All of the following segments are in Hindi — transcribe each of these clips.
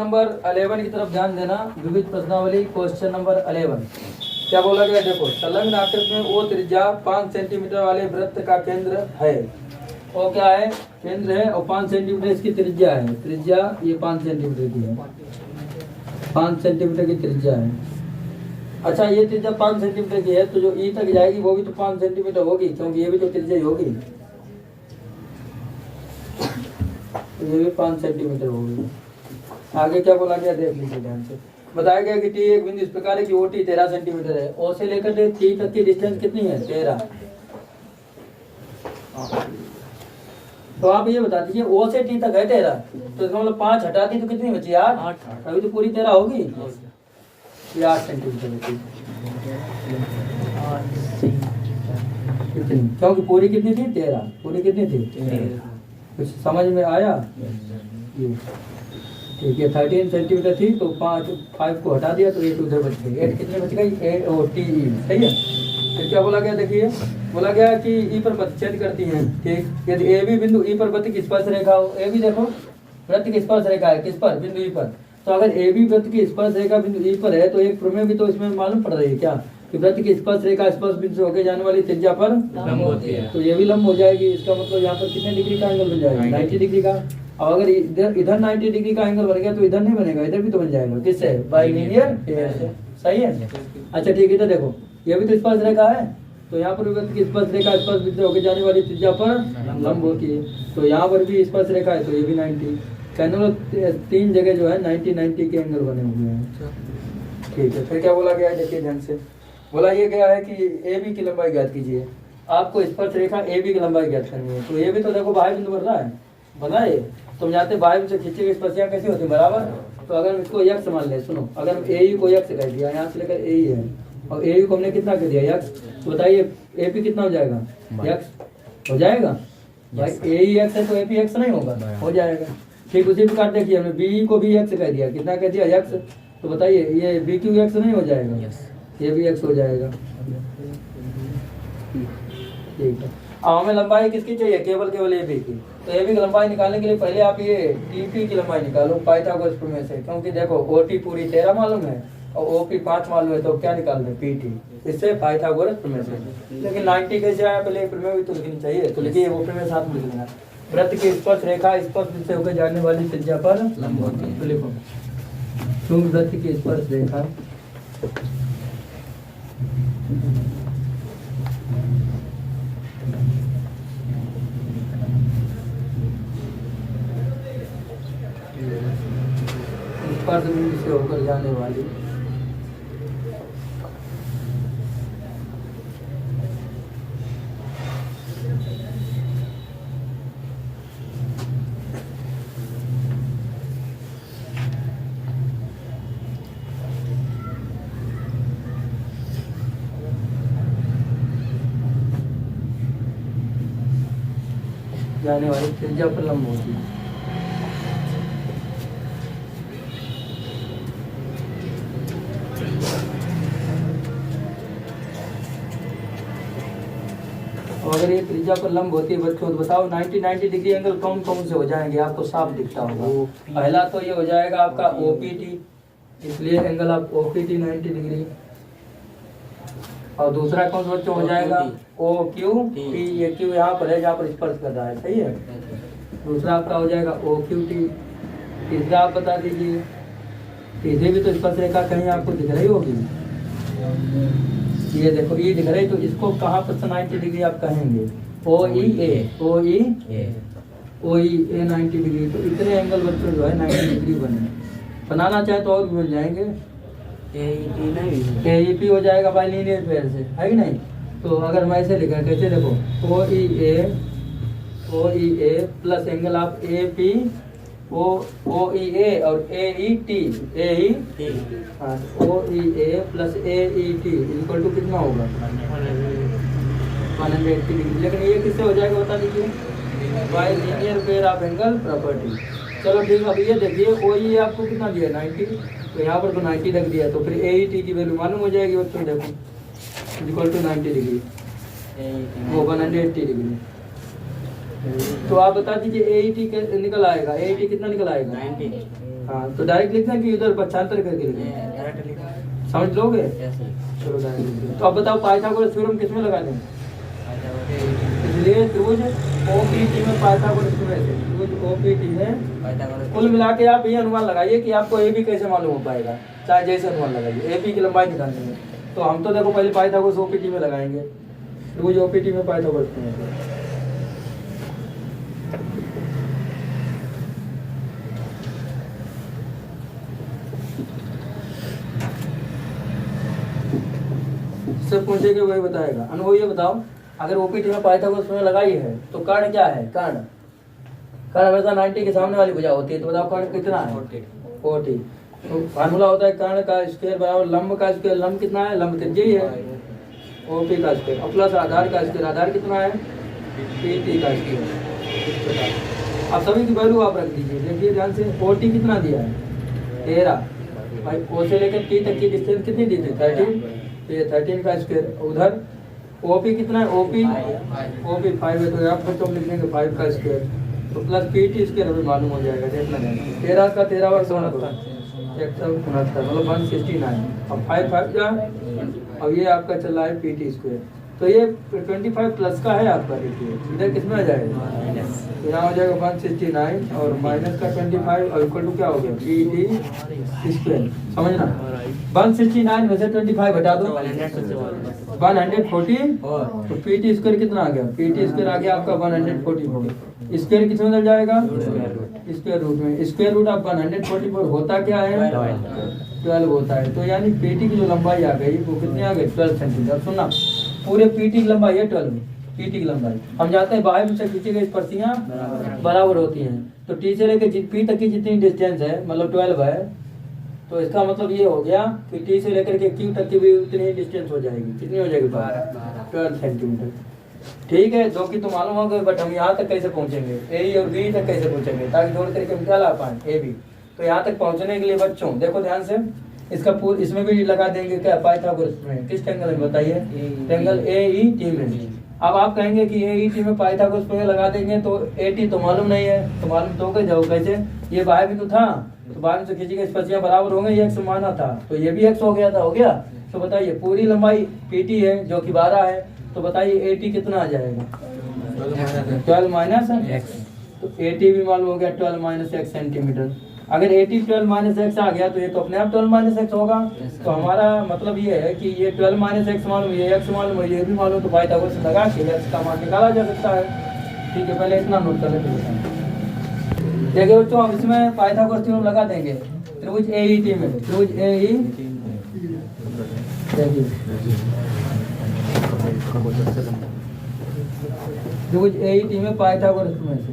नंबर 11 की तरफ ध्यान देना। विविध प्रश्नावली क्वेश्चन नंबर 11 क्या बोला गया, देखो संलग्न आकृति में ओ त्रिज्या 5 सेंटीमीटर वाले वृत्त का केंद्र है। वो क्या है, केंद्र है और 5 सेंटीमीटर इसकी त्रिज्या है। त्रिज्या ये 5 सेंटीमीटर की है, 5 सेंटीमीटर की त्रिज्या है। अच्छा ये त्रिज्या 5 सेंटीमीटर की है तो जो ई तक जाएगी वो भी तो 5 सेंटीमीटर होगी, क्योंकि ये भी तो त्रिज्या ही होगी, तो ये भी 5 सेंटीमीटर होगी। आगे क्या बोला गया देख लीजिए ध्यान से। बताया गया कि टी एक बिंदु इस प्रकार है कि ओ टी 13 सेंटीमीटर है। ओ से लेकर टी तक की डिस्टेंस कितनी है, 13। तो आप ये बता दीजिए ओ से टी तक है 13, तो इसका मतलब 5 हटा दी तो कितनी बची, 8। अभी तो पूरी 13 होगी, ये 8 सेंटीमीटर होगी, क्योंकि पूरी कितनी थी, 13। पूरी कितनी थी, 13। कुछ समझ में आया, ये ठीक है। 13 सेंटीमीटर थी तो 5 को हटा दिया तो 8 उधर बच गई, 8 कितने बच गई, ए ओ टी ई, सही है। फिर क्या बोला गया, देखिए बोला गया कि ई पर प्रतिच्छेद करती हैं, ठीक। यदि ए बी बिंदु ई पर वृत्त की स्पर्श रेखा हो, ए बी देखो वृत्त की स्पर्श रेखा है किस पर, बिंदु ई पर, तो अगर ए बी वृत्त की स्पर्श रेखा बिंदु ई पर है तो एक प्रमेय भी तो इसमें मालूम पड़ रही है क्या, कि वृत्त की स्पर्श रेखा स्पर्श बिंदु से होकर जाने वाली त्रिज्या पर लंब होती है, तो ये भी लंब हो जाएगी। इसका मतलब यहाँ पर कितने डिग्री का एंगल बन जाएगा, 90 डिग्री का। और अगर इधर 90 डिग्री का एंगल बन गया तो इधर नहीं बनेगा, इधर भी तो बन जाएगा, किससे, बाइलिनियर पेयर से, सही है। अच्छा ठीक है, इधर देखो ये भी तो स्पर्श रेखा है, तो यहाँ पर वृत्त की स्पर्श रेखा स्पर्श बिंदु से होकर जाने वाली त्रिज्या पर लंब होती है, तो यहाँ पर भी स्पर्श रेखा है तो ये भी 90। कहने मतलब 3 जगह जो है 90 के एंगल बने हुए हैं, ठीक है। फिर क्या बोला गया है, देखिए ध्यान से। बोला ये गया है कि ए बी की लंबाई ज्ञात कीजिए। आपको स्पर्श रेखा ए बी की लंबाई ज्ञात करनी है, तो ये भी तो देखो बाह्य बिंदु बन रहा है, बना है। तुम जानते बाह्य बिंदु से खींची गई स्पर्शियां कैसी होती है, बराबर। तो अगर इसको यक्स मान ले, सुनो, अगर ए यू को यक्स कह दिया, यहाँ से लेकर ए है, और ए यू को हमने कितना कर दिया, यक्स, तो बताइए ए पी कितना हो जाएगा, यक्स हो जाएगा भाई। ए ही एक्स है तो ए पी एक्स नहीं होगा, हो जाएगा। ठीक उसी प्रकार देखिए हमने बी को भी एक्स कह दिया, कितना कह दिया, यक्स, तो बताइए ये बी क्यू एक्स नहीं हो जाएगा, ये भी एक्स हो जाएगा, ठीक है। अब हमें लंबाई किसकी चाहिए, केवल ए बी की, तो ए बी की लंबाई निकालने के लिए पहले आप ये टी पी की लंबाई निकालो पाइथागोरस प्रमेय से, क्योंकि देखो ओ टी पूरी 13 मालूम है और ओ पी 5 मालूम है, तो क्या निकाल रहे पी टी, इससे पाइथागोरस प्रमेय से। लेकिन 90 कैसे आया, पहले प्रमेय भी तो लिखनी चाहिए, तो लिखिए वो प्रमेय साथ में लिखना। वृत्त की स्पर्श रेखा स्पर्श बिंदु से होकर जाने वाली त्रिज्या पर लंब होती है, तो लिखो क्योंकि वृत्त की स्पर्श रेखा स्पर्श बिंदु से होकर जाने वाली त्रिज्या पर लंब होती है। अगर ये त्रिज्या पर लंब होती है बच्चों, तो बताओ 90 डिग्री एंगल कौन कौन से हो जाएंगे, आपको साफ दिखता होगा। पहला तो ये हो जाएगा आपका ओपीटी, इसलिए एंगल आप ओपीटी 90 डिग्री। और दूसरा कौन सा बच्चों हो जाएगा, ओ क्यू टी, ये क्यू यहाँ पर है जहाँ पर स्पर्श कर रहा है, सही है। दूसरा आपका हो जाएगा ओ क्यू टी। तीसरा आप बता दीजिए, तीसरी भी तो स्पर्श रेखा कहीं आपको दिख रही होगी, ये देखो ये दिख रही, तो इसको कहाँ पर 90 डिग्री आप कहेंगे, ओ ई ए, ओ ई ए 90 डिग्री। तो इतने एंगल बच्चों जो है 90 डिग्री बनाना चाहे तो और भी बन जाएंगे। ए पी हो जाएगा बाइलिनियर पेयर से, है कि नहीं। तो अगर मैं ऐसे लिखा, कैसे देखो, ओ ई ए प्लस एंगल आप A P O E A और A E T, O E A plus A E T equal to कितना होगा, 180 डिग्री। लेकिन ये किससे हो जाएगा बता दीजिए, bilinear pair of angle property. चलो ठीक है, अब ये देखिए ओ ई आपको कितना दिया, 90, तो यहाँ पर तो 90 रख दिया, तो फिर ए ई टी की वैल्यू मालूम हो जाएगी बच्चों, देखो इक्वल टू 90 डिग्री, वो 180 डिग्री। तो आप बता दीजिए ए ई टी निकल आएगा, ए ई टी कितना निकल आएगा, हाँ तो डायरेक्ट लिखना कि उधर पक्षांतर करके लिखना, समझ लोगे? चलो डायरेक्ट लिख दो। तो अब बताओ पाइथागोरस थ्योरम किसमें लगा दें? इसलिए त्रिभुज ओपीटी में पाइथागोरस थ्योरम, त्रिभुज ओपीटी में कुल मिला के आप ये अनुमान लगाइए कि आपको ए बी कैसे मालूम हो पाएगा, चाहे जैसे अनुमान लगाइए। ए बी की लंबाई निकालनी है तो हम तो देखो पहले पाइथागोरस ओपीटी में लगाएंगे, त्रिभुज ओपीटी में पाइथागोरस थ्योरम। सब पूछेंगे वही बताएगा। अनुभव ये बताओ, अगर ओपीटी में पाइथागोरस थ्योरम लगाई है तो कर्ण क्या है? कर्ण हमेशा 90 के सामने वाली भुजा होती है, तो बताओ कर्ण कितना है? 40। तो फार्मूला होता है कर्ण का स्क्वायर बराबर लंब का स्क्वायर, लंब कितना है? लंब त्रिज्या है ओपी का स्क्वायर, और प्लस आधार का स्क्वायर, आधार कितना है? पीटी का स्क्वायर। अब सभी की वैल्यू आप रख दीजिए, देखिए ध्यान से। 40 कितना दिया है? 13। भाई ओ से लेकर टी तक की डिस्टेंस कितनी दी थी? 13। तो ये 13 का स्क्वायर। उधर ओपी कितना है? ओपी 5 है, तो आप बच्चों लिख लेंगे 5 का स्क्वायर, तो प्लस पीटी स्क्वायर हमें मालूम हो जाएगा। देखना 13 का 13 वर्ग 169, मतलब 169। अब 5 जा, अब ये आपका चल रहा है पीटी स्क्वायर, तो ये 25 प्लस का है आपका। देखिए इधर किसमें आ जाएगा? तो यहाँ हो जाएगा 169 और माइनस का 25 और इक्वल टू क्या हो गया? PT square. समझना, 169 में से 25 हटा दो 140, तो पीटी स्क्वायर कितना आ गया? पीटी स्क्वायर आ गया आपका 144। स्क्वायर किसमें चल जाएगा? स्क्वायर रूट में। स्क्वायर रूट ऑफ 144 होता क्या है? 12 होता है। तो यानी पीटी की जो लंबाई आ गई वो कितनी आ गई? 12 सेंटीमीटर। सुनना, पूरे पीटी की लंबाई है 12, पीटी की लंबाई। हम जानते हैं बाहर से खींची गई स्पर्शियां बराबर होती हैं, तो टी से लेकर पी तक की जितनी डिस्टेंस है, मतलब 12 है, तो इसका मतलब ये हो गया कि टी से लेकर के क्यू तक की भी उतनी ही डिस्टेंस हो जाएगी। कितनी हो जाएगी? 12 सेंटीमीटर। ठीक है, जो कि तो मालूम होगा, बट हम यहाँ तक कैसे पहुँचेंगे? ए और बी तक कैसे पहुँचेंगे ताकि जोड़ करके हम क्या ला पाए? A B. तो यहाँ तक पहुँचने के लिए बच्चों देखो ध्यान से, इसका पूरा इसमें भी लगा देंगे क्या? पाइथागोरस में किस एंगल में बताइए? एंगल ए ई टी में। अब आप कहेंगे कि ए ई टी में पाइथागोरस में लगा देंगे तो ए टी तो मालूम नहीं है, तो मालूम तो जाओ कैसे? ये बाहर भी तो था, तो बाहर से खींची गई स्पर्शियां बराबर हो गई, x माना था तो ये भी x हो गया था, हो गया। तो बताइए पूरी लंबाई pt है जो कि 12 है, तो बताइए at कितना आ जाएगा? 12 माइनस x। तो at भी मालूम हो गया 12 माइनस x सेंटीमीटर। अगर 80 12 माइनस एक्स आ गया तो ये तो अपने आप 12 माइनस एक्स होगा। तो हमारा मतलब ये है कि ये 12 माइनस एक्स मालूम, ये एक्स मालूम है, ये भी मालूम, तो पाइथागोरस लगा के एक्स का मान निकाला जा सकता है। ठीक है, पहले इतना नोट कर लेते। देखिए बच्चों, हम इसमें पाइथागोरस थ्योरम लगा देंगे त्रिभुज एईटी में। त्रिभुज एई, देखिए त्रिभुज एईटी में पाइथागोरस में से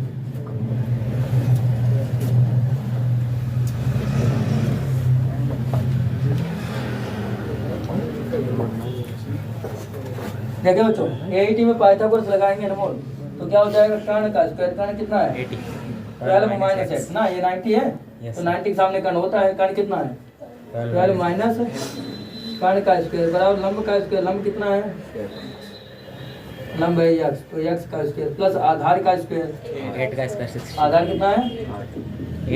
देखिए बच्चों, एईटी में पाइथागोरस लगाएंगे अनमोल, तो क्या हो जाएगा? कर्ण का स्क्वायर, कर्ण कितना है? 12 माइनस एक्स ना, ये 90 है, तो 90 के सामने कर्ण होता है, कर्ण कितना है? 12 माइनस कर्ण का स्क्वायर बराबर लंब का स्क्वायर, लंब कितना है? लंब है x, तो x का स्क्वायर प्लस आधार का स्क्वायर, 8 का स्क्वायर, आधार कितना है?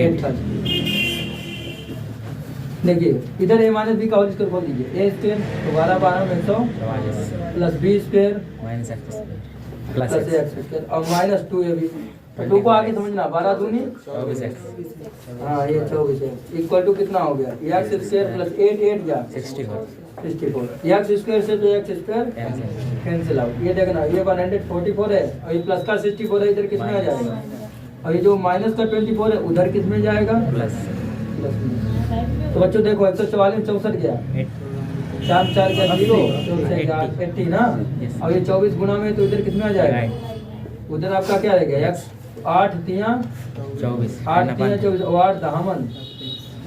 8 का स्क्वायर। देखिए इधर a माइनस बी का होल स्क्वायर बोल दीजिए, a स्क्वायर तो 12 12 में 100 plus b square minus x plus x square और माइनस 2ab। तो 2 को आगे समझना, 12 दूनी 24x, हाँ ये 24 है, इक्वल टू कितना हो गया? x स्क्वायर प्लस 8 8 जा 64। x स्क्वायर से तो x स्क्वायर कैंसिल आउट। ये देखना, ये 144 है और ये प्लस का 64 है, इधर किसमें आ जाएगा? और ये जो माइनस का 24 है उधर किसमें जाएगा? प्लस। तो बच्चों देखो 144 64 गया, 4 4 गया 0, 80 ना, और ये 24 गुना में तो इधर किसमें आ जाएगा? उधर आपका क्या रहेगा? x 8 3 24, 8 3 24 और 8 दामन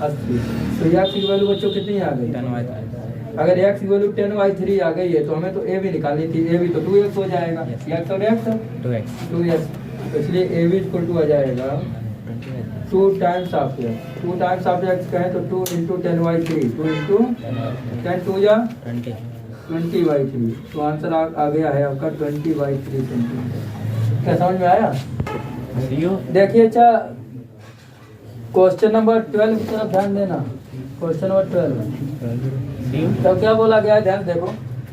80। तो x की वैल्यू बच्चों कितनी आ गई? अगर x की वैल्यू 10/3 आ गई है तो हमें तो a भी निकालनी थी, a भी तो 2x हो जाएगा, x और x 2x, तो इसलिए a भी इक्वल टू आ जाएगा 2 times of x। 2 times of x कहें तो 2 × 10/3, 2 × 10 2 जा 20/3। तो आंसर आ गया है आपका 20/3 सेंटीमीटर। क्या समझ में आया? देखिए अच्छा, क्वेश्चन नंबर 12 की तरफ ध्यान देना। क्वेश्चन नंबर 12 तो क्या बोला गया है, ध्यान देखो।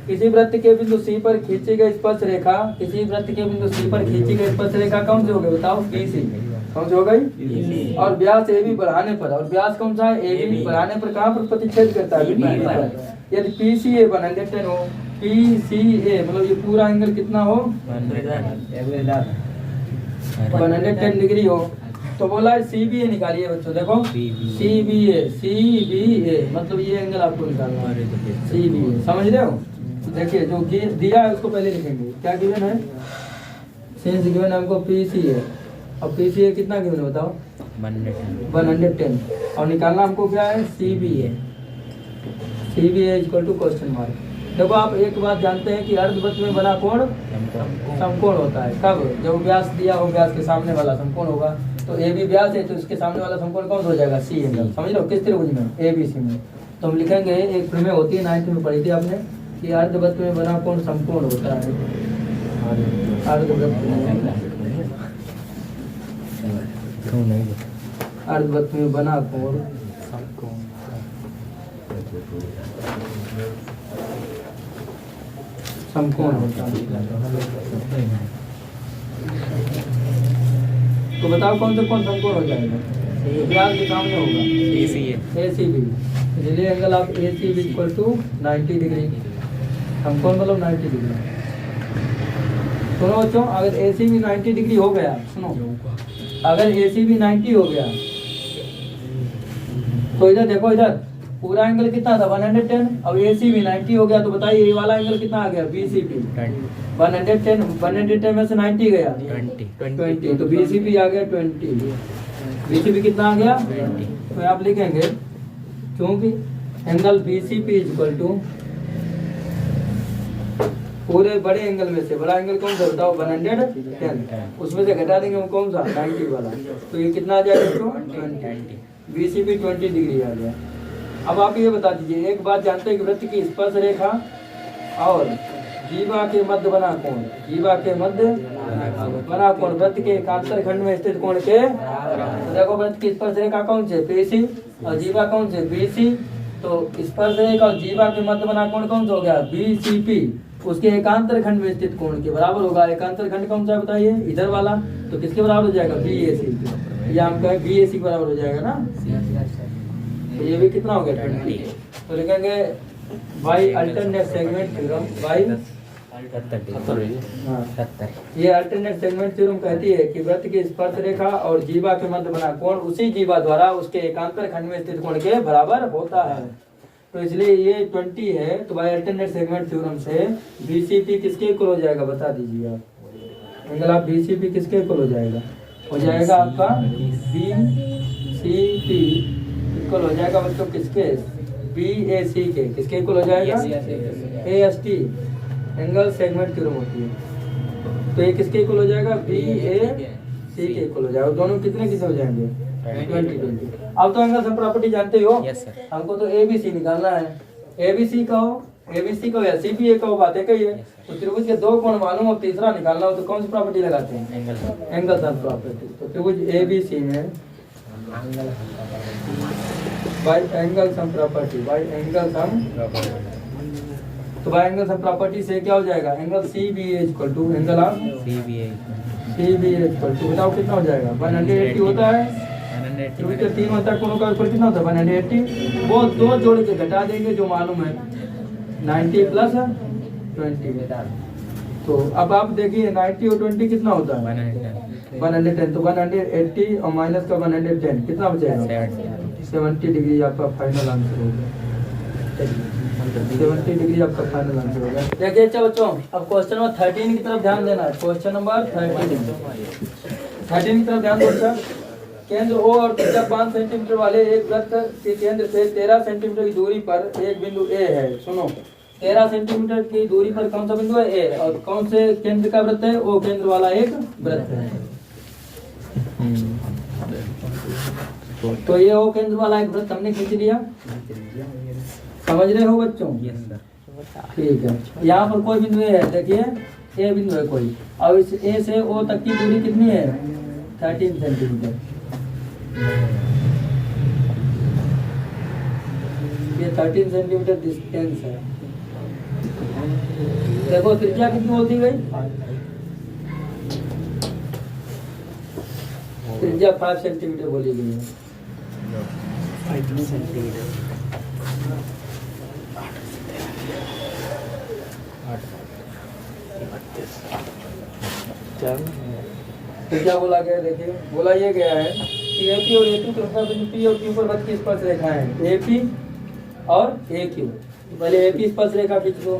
किसी वृत्त के बिंदु सी पर खींची गई स्पर्श रेखा, किसी वृत्त के बिंदु सी पर खींची गई स्पर्श रेखा कौन सी हो गई बताओ? BC। कौन सी हो गई? और व्यास AB बढ़ाने पर, और व्यास कौन सा है? AB बढ़ाने पर कहाँ पर प्रतिच्छेद करता है? यदि PCA 110 हो, PCA मतलब ये पूरा एंगल कितना हो? 110 डिग्री हो, तो बोला है CBA निकालिए बच्चों। देखो CBA मतलब ये एंगल आपको निकालना है, CBA। समझ रहे हो? देखिए जो दिया है उसको पहले लिखेंगे। क्या गिवन है? सिंस गिवन है हमको PCA, और PCA कितना गिवन है बताओ? 110। और निकालना हमको क्या है? CBA equal to question mark. देखो आप एक बात जानते हैं कि अर्धवृत्त में बना कोण समकोण होता है। कब? जब व्यास दिया हो, व्यास के सामने वाला समकोण होगा। तो AB व्यास है तो इसके सामने वाला समकोण कौन हो जाएगा? C angle. समझ लो किस त्रिभुज में? ABC में। तो हम लिखेंगे, एक प्रमेय होती है 9th में पढ़ी थी आपने कि अर्धवृत्त में बना कोण समकोण होता है। अर्धवृत्त में बना कोण समकोण होता है। तो बताओ कौन से कौन समकोण हो जाएगा? व्यास के सामने होगा ACB, इसलिए एंगल आप ACB इक्वल टू 90 डिग्री। समकोण मतलब 90 डिग्री। सुनो बच्चों, अगर ACB 90 डिग्री हो गया, सुनो, अगर ACB 90 हो गया तो इधर देखो, इधर पूरा एंगल कितना था? 110। अब ACB 90 हो गया तो बताइए ये वाला एंगल कितना आ गया? BCB 110 में से 90 गया 20, तो BCB आ गया 20। BCB कितना आ गया? 20। तो आप लिखेंगे क्योंकि एंगल BCP इक्वल टू पूरे बड़े एंगल में से बड़ा एंगल कौन सा बताओ? 110। उसमें से घटा देंगे वो कौन सा? 90 वाला। तो ये कितना आ जाएगा? 20। BCP 20 डिग्री आ गया। अब आप ये बता दीजिए, एक बात जानते हैं कि वृत्त की स्पर्श रेखा और जीवा के मध्य बना कोण, जीवा के मध्य बना कोण वृत्त के एकांतर खंड में स्थित कोण के, तो देखो वृत्त की स्पर्श रेखा कौन से? PC और जीवा कौन से? BC। तो स्पर्श रेखा और जीवा के मध्य बना कोण कौन सा हो गया? BCP। उसके एकांतर खंड में स्थित कोण के बराबर होगा। एकांतर खंड कौन सा बताइए? इधर वाला। तो किसके बराबर हो जाएगा? BAC। या हम कहें BAC के बराबर हो जाएगा ना। तो ये भी कितना हो गया? 20। तो लिखेंगे by alternate segment theorem, by ये अल्टरनेट सेगमेंट थ्योरम कहती है कि वृत्त की स्पर्श रेखा और जीवा के मध्य बना कोण उसी जीवा द्वारा उसके एकांतर खंड में स्थित कोण के बराबर होता है। तो इसलिए ये 20 है, तो बाई अल्टरनेट सेगमेंट थ्योरम से BCP किसके इक्वल हो जाएगा बता दीजिए आप। एंगल आप BCP किसके इक्वल हो जाएगा? हो जाएगा आपका BCP इक्वल हो जाएगा बच्चों किसके? BAC के। किसके इक्वल हो जाएगा? AST एंगल सेगमेंट थ्योरम होती है। तो ये किसके इक्वल हो जाएगा? BAC के इक्वल हो जाएगा। दोनों कितने कितने हो जाएंगे? 20। अब तो एंगल सब प्रॉपर्टी जानते हो। हमको तो ABC निकालना है। ABC का हो या CBA का हो, बातें कही है। तो त्रिभुज के दो कोण मालूम और तीसरा निकालना हो तो कौन सी प्रॉपर्टी लगाते हैं? Angle sum property. तो त्रिभुज ABC में by angle sum property, by angle sum, तो बाय एंगल सम प्रॉपर्टी से क्या हो जाएगा? Angle CBA equal to angle of CBA equal to बताओ कितना हो जाएगा? 180 होता है। त्रिभुज के 3 होता है कोणों का ऊपर कितना होता है? 180। वो दो जोड़ के घटा देंगे जो मालूम है 90 प्लस 20। तो अब आप देखिए 90 और 20 कितना होता है? 110। तो 180 और माइनस का 110 कितना बचेगा? 70 डिग्री आपका फाइनल आंसर होगा। 70 डिग्री आपका फाइनल आंसर होगा। देखिए अच्छा बच्चों, अब क्वेश्चन नंबर 13 की तरफ ध्यान देना है। क्वेश्चन नंबर 13 की तरफ ध्यान दो। अच्छा, केंद्र O और त्रिज्या 5 सेंटीमीटर वाले एक वृत्त के केंद्र से 13 सेंटीमीटर की दूरी पर एक बिंदु A है। सुनो, 13 सेंटीमीटर की दूरी पर कौन सा बिंदु है? A। और कौन से केंद्र का वृत्त है? O केंद्र वाला एक वृत्त है। तो ये O केंद्र वाला एक वृत्त हमने खींच लिया। समझ रहे हो बच्चों? ठीक है। यहाँ पर कोई बिंदु है, देखिए A बिंदु है कोई। और इस A से O तक की दूरी कितनी है? 13 सेंटीमीटर। ये 13 सेंटीमीटर डिस्टेंस है। देखो त्रिज्या कितनी होती गई, त्रिज्या 5 सेंटीमीटर बोली गई है। 5 सेंटीमीटर। तो क्या बोला गया, देखिए बोला ये गया है कि AP और AQ के P और Q पर बच की स्पर्श रेखा है, AP और AQ। तो पहले AP स्पर्श रेखा खींच दो,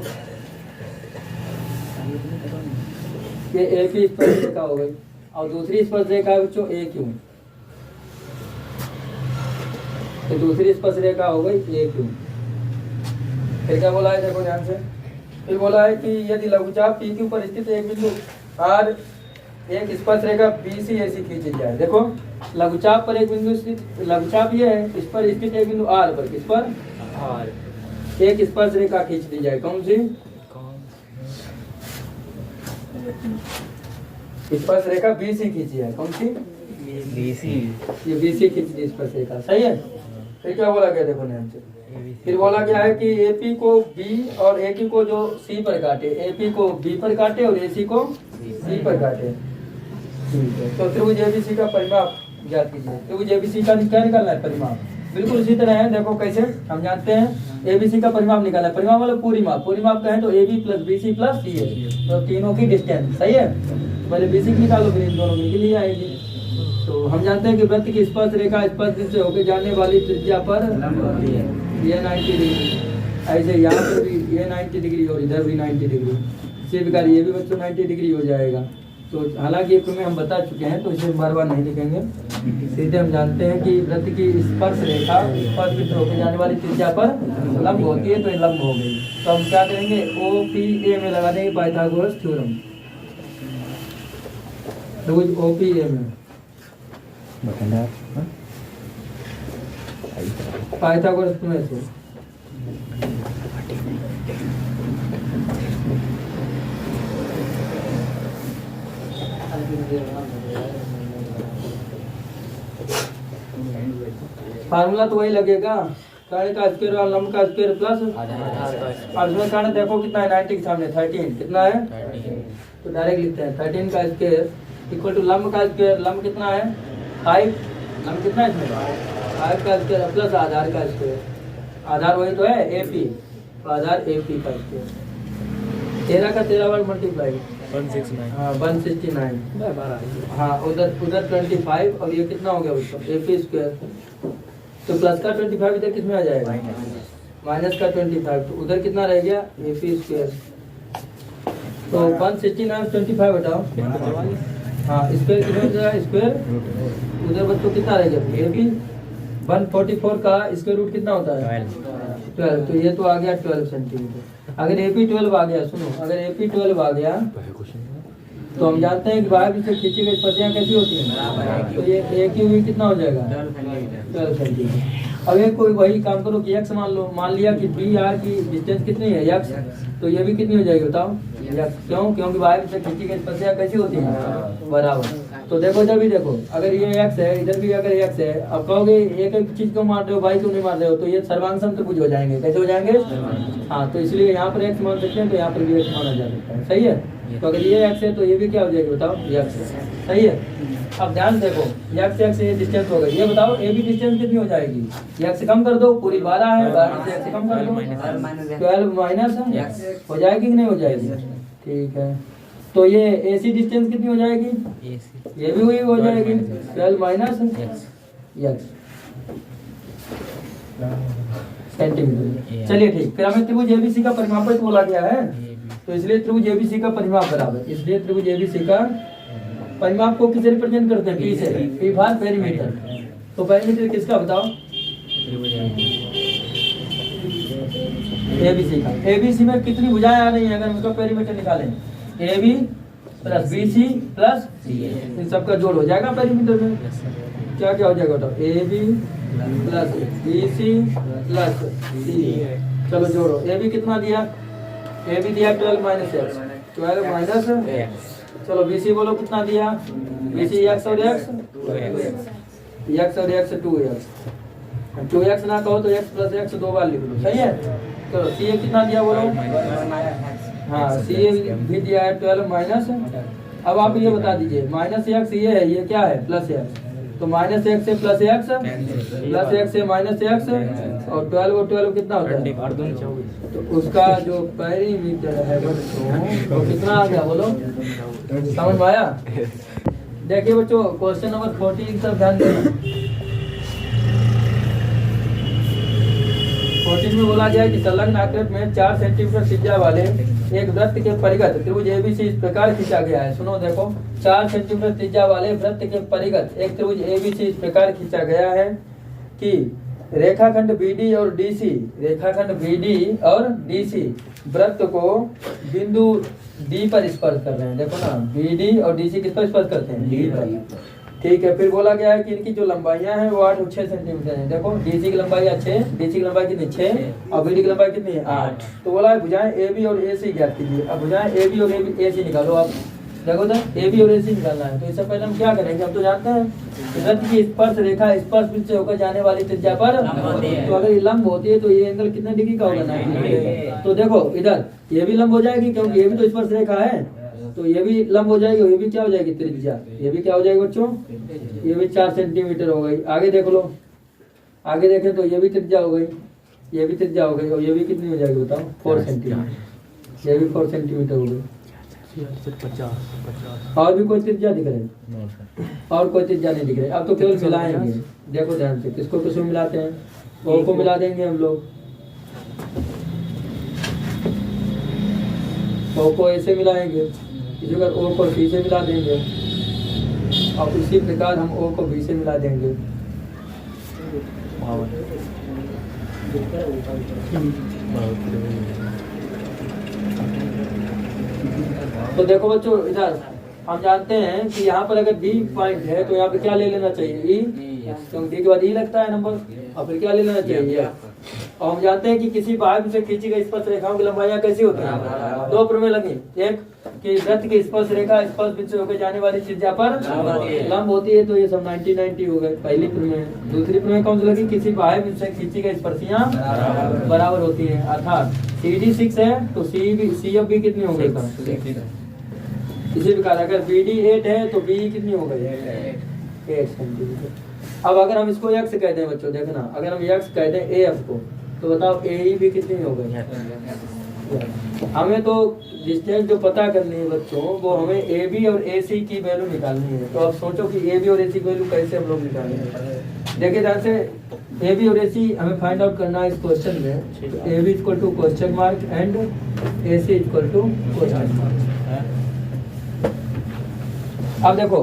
ये AP स्पर्श रेखा हो गई, और दूसरी स्पर्श रेखा है बच्चों AQ, तो दूसरी स्पर्श रेखा हो गई AQ। फिर क्या बोला है, देखो ध्यान से, फिर बोला है कि यदि लघुचाप PQ पर स्थित एक बिंदु R एक स्पर्श रेखा BC ऐसी खींची जाए। देखो लघुचाप पर एक बिंदु स्थित, लघुचाप ये है, इस पर स्थित एक बिंदु R पर, किस पर, R, एक स्पर्श रेखा खींच दी जाए। कौन सी, स्पर्श रेखा BC खींची है। कौन सी, BC। ये BC खींच दी स्पर्श रेखा, सही है। फिर क्या बोला गया, देखो ध्यान से, फिर बोला गया है कि AP को B और AQ को जो C पर काटे, AP को B पर काटे और AC को C पर काटे। ठीक है, तो त्रिभुज ABC का परिमाप ज्ञात कीजिए। त्रिभुज ABC का क्या निकालना है, परिमाप। बिल्कुल इसी तरह है, देखो कैसे हम जानते हैं, ABC का परिमाप निकालना है। परिमाप मतलब पूरी माप, पूरी माप कहें तो AB plus BC plus CA, तो तीनों की डिस्टेंस, सही है। तो पहले BC की निकालो, फिर इन दोनों की लिए आएगी। तो हम जानते हैं कि वृत्त की स्पर्श रेखा स्पर्श बिंदु से होकर जाने वाली त्रिज्या पर ये 90 डिग्री, ऐसे यहाँ पर भी ये 90 डिग्री और इधर भी 90 डिग्री, इसी प्रकार ये भी बच्चों 90 डिग्री हो जाएगा। तो हालांकि तुम्हें हम बता चुके हैं, तो इसे बार बार नहीं लिखेंगे, सीधे हम जानते हैं कि वृत्त की स्पर्श रेखा स्पर्श बिंदु होकर जाने वाली त्रिज्या पर लंब होती है, तो ये लंब हो गई। तो हम क्या करेंगे, OPA में लगा देंगे पाइथागोरस थ्योरम, त्रिभुज OPA में पाइथागोरस में से फार्मूला तो वही लगेगा, कर्ण का स्क्वायर और लंब का स्क्वायर प्लस, और इसमें कर्ण देखो कितना है, 90 के सामने 13 कितना है, तो डायरेक्ट लिखते हैं 13 का स्क्वायर इक्वल टू लंब का स्क्वायर, लंब कितना है 5, लंब कितना है इसमें 5 का स्क्वायर प्लस आधार का स्क्वायर, आधार वही तो है AP, तो आधार AP का स्क्वायर, 13 का 13 बार मल्टीप्लाई 169। हाँ 169, हाँ उधर 25 और ये कितना हो गया उसका AP स्क्वायर, तो प्लस का 25 इधर किसमें आ जाएगा, माइनस का 25, तो उधर कितना रह गया AP स्क्वायर, तो 169 25 बताओ, हाँ स्क्वायर कितना जाएगा स्क्वायर, उधर बच्चों कितना रह गया AP 144 का स्क्वायर रूट कितना होता है 12, तो ये तो आ गया 12 सेंटीमीटर। अगर AP 12 आ गया, सुनो अगर AP 12 आ गया तो हम जानते हैं कि बाहर से खींची गई स्पर्शियाँ कैसी होती हैं, तो ये AQ भी कितना हो जाएगा 12 सेंटीमीटर। अब एक कोई वही काम करो कि x मान लो, मान लिया कि BR की डिस्टेंस कितनी है x, तो ये भी कितनी हो जाएगी बताओ x, क्यों, क्योंकि बाहर से खींची गई स्पर्शियाँ कैसी होती हैं बराबर। तो देखो जब भी देखो अगर ये x है, इधर भी अगर x है, अब कहोगे एक एक चीज क्यों मार रहे हो भाई, क्यों नहीं मार रहे हो, तो ये सर्वांग समत्रिभुज हो जाएंगे, कैसे हो जाएंगे, हाँ तो इसलिए यहाँ पर x मान सकते हैं, तो यहाँ पर भी x माना जा सकता है, सही है। तो अगर ये x है तो ये भी क्या हो जाएगी बताओ x, सही है। अब ध्यान देखो x ये डिस्टेंस हो गई, ये बताओ AB डिस्टेंस कितनी हो जाएगी, x कम कर दो, पूरी 12 है, 12 से x कम कर दो, 12 माइनस हो जाएगी कि नहीं हो जाएगी, ठीक है। तो ये AC डिस्टेंस कितनी हो जाएगी, ये भी वही हो जाएगी 12 माइनस x सेंटीमीटर। चलिए ठीक, फिर हमें त्रिभुज ABC का परिमाप बोला गया है, तो इसलिए त्रिभुज ABC का परिमाप बराबर, इसलिए त्रिभुज ABC का परिमाप को किससे रिप्रेजेंट करते हैं, P से, P भाग पेरीमीटर। तो पेरीमीटर किसका बताओ, ABC का। ABC में कितनी भुजाएं आ रही हैं, अगर उसका पेरीमीटर निकालें, AB प्लस BC प्लस इन सबका जोड़ हो जाएगा पेरीमीटर में, क्या क्या हो जाएगा बताओ, AB plus BC plus CA, चलो जोड़ो, AB कितना दिया, AB दिया 12 माइनस x, 12 माइनस, चलो BC बोलो कितना दिया, BC x और x, एक्स और एक्स 2x, 2x ना कहो तो x प्लस एक्स 2 बार लिख लो, सही है। तो सी ए कितना दिया बोलो, हाँ सी ए भी दिया है 12 माइनस। अब आप ये बता दीजिए माइनस एक्स ये है, ये क्या है प्लस एक्स, तो माइनस एक्स से प्लस एक्स, प्लस एक्स से माइनस एक्स, और 12 और 12 कितना होता है, तो उसका जो पेरीमीटर है बच्चों वो कितना आ गया बोलो, समझ में आया। देखिए बच्चों क्वेश्चन नंबर 14 सब ध्यान देना। 14 में बोला गया है कि संलग्न आकृति में 4 सेंटीमीटर त्रिज्या वाले एक वृत्त के परिगत त्रिभुज एबीसी इस प्रकार खींचा गया है। सुनो देखो, 4 सेंटीमीटर त्रिज्या वाले वृत्त के परिगत एक त्रिभुज एबीसी इस प्रकार खींचा गया है कि रेखाखंड बीडी और डीसी, रेखाखंड बीडी और डीसी वृत्त को बिंदु डी पर स्पर्श कर रहे हैं। देखो ना, बीडी और डीसी किस पर स्पर्श करते हैं, डी पर, ठीक है। फिर बोला गया है कि इनकी जो लंबाइयां हैं वो 8 और 6 सेंटीमीटर है। देखो डीसी की लंबाई 6, डीसी की लंबाई कितनी 6 और बीडी की लंबाई कितनी है 8। तो बोला है भुजाएं ए बी और ए सी ज्ञात कीजिए। अब भुजाएं ए बी और ए सी निकालो आप। देखो तो ए बी और ए सी निकालना है, तो इससे पहले हम क्या करेंगे, हम तो जानते हैं वृत्त की स्पर्श रेखा स्पर्श बिंदु से होकर जाने वाली त्रिज्या पर, तो अगर ये लंब होती है तो ये एंगल कितने डिग्री का होगा, 90। तो देखो इधर ये भी लंब हो जाएगी क्योंकि ये भी तो स्पर्श रेखा है, तो ये भी लंब हो जाएगी, ये भी क्या हो जाएगी त्रिज्या, ये भी क्या हो जाएगी बच्चों, ये भी 4 सेंटीमीटर हो गई। आगे देख लो, आगे देखें तो ये भी त्रिज्या हो गई, ये भी त्रिज्या हो गई, और ये भी कितनी हो जाएगी बताओ 4 सेंटीमीटर, ये भी 4 सेंटीमीटर हो गई। 50 और भी कोई त्रिज्या दिख रही है, और कोई त्रिज्या नहीं दिख रही। अब तो केवल मिलाएंगे, देखो ध्यान से किसको किसको मिलाते हैं, ओ को मिला देंगे हम लोग, ओ को ए से मिलाएंगे, इसी प्रकार ओ को सी से मिला देंगे, और इसी प्रकार हम ओ को बी से मिला देंगे। तो देखो बच्चों इधर हम जानते हैं कि यहाँ पर अगर डी पॉइंट है तो यहाँ पे क्या ले लेना चाहिए, ई, क्योंकि डी के बाद ई लगता है नंबर, और फिर क्या ले लेना चाहिए। और हम जानते हैं कि किसी भाग से खींची गई स्पर्श रेखाओं की लंबाइयां कैसी होती हैं, 2 प्रमेय लगी। एक कि वृत्त की स्पर्श रेखा स्पर्श बिंदु से होकर जाने वाली त्रिज्या पर लंब होती है, तो ये सब 90-90 हो गए, पहली प्रमेय। दूसरी प्रमेय कौन सी लगी, किसी बाह्य बिंदु से खींची गई स्पर्शियां बराबर होती है, अर्थात CD 6 है तो CF भी कितनी हो गई, इसी प्रकार अगर BD 8 है तो BE कितनी हो गई 8 सेंटीमीटर। अब अगर हम इसको x कह दें बच्चों, देखना अगर हम x कह दें AF को तो बताओ AE भी कितनी हो गई। हमें तो डिस्टेंस जो पता करनी है बच्चों वो हमें AB और AC की वैल्यू निकालनी है। तो अब सोचो कि AB और AC की वैल्यू कैसे हम लोग निकालेंगे। देखिए ध्यान से, AB और AC हमें फाइंड आउट करना है इस क्वेश्चन में। तो AB equal to question mark and AC equal to question mark. अब देखो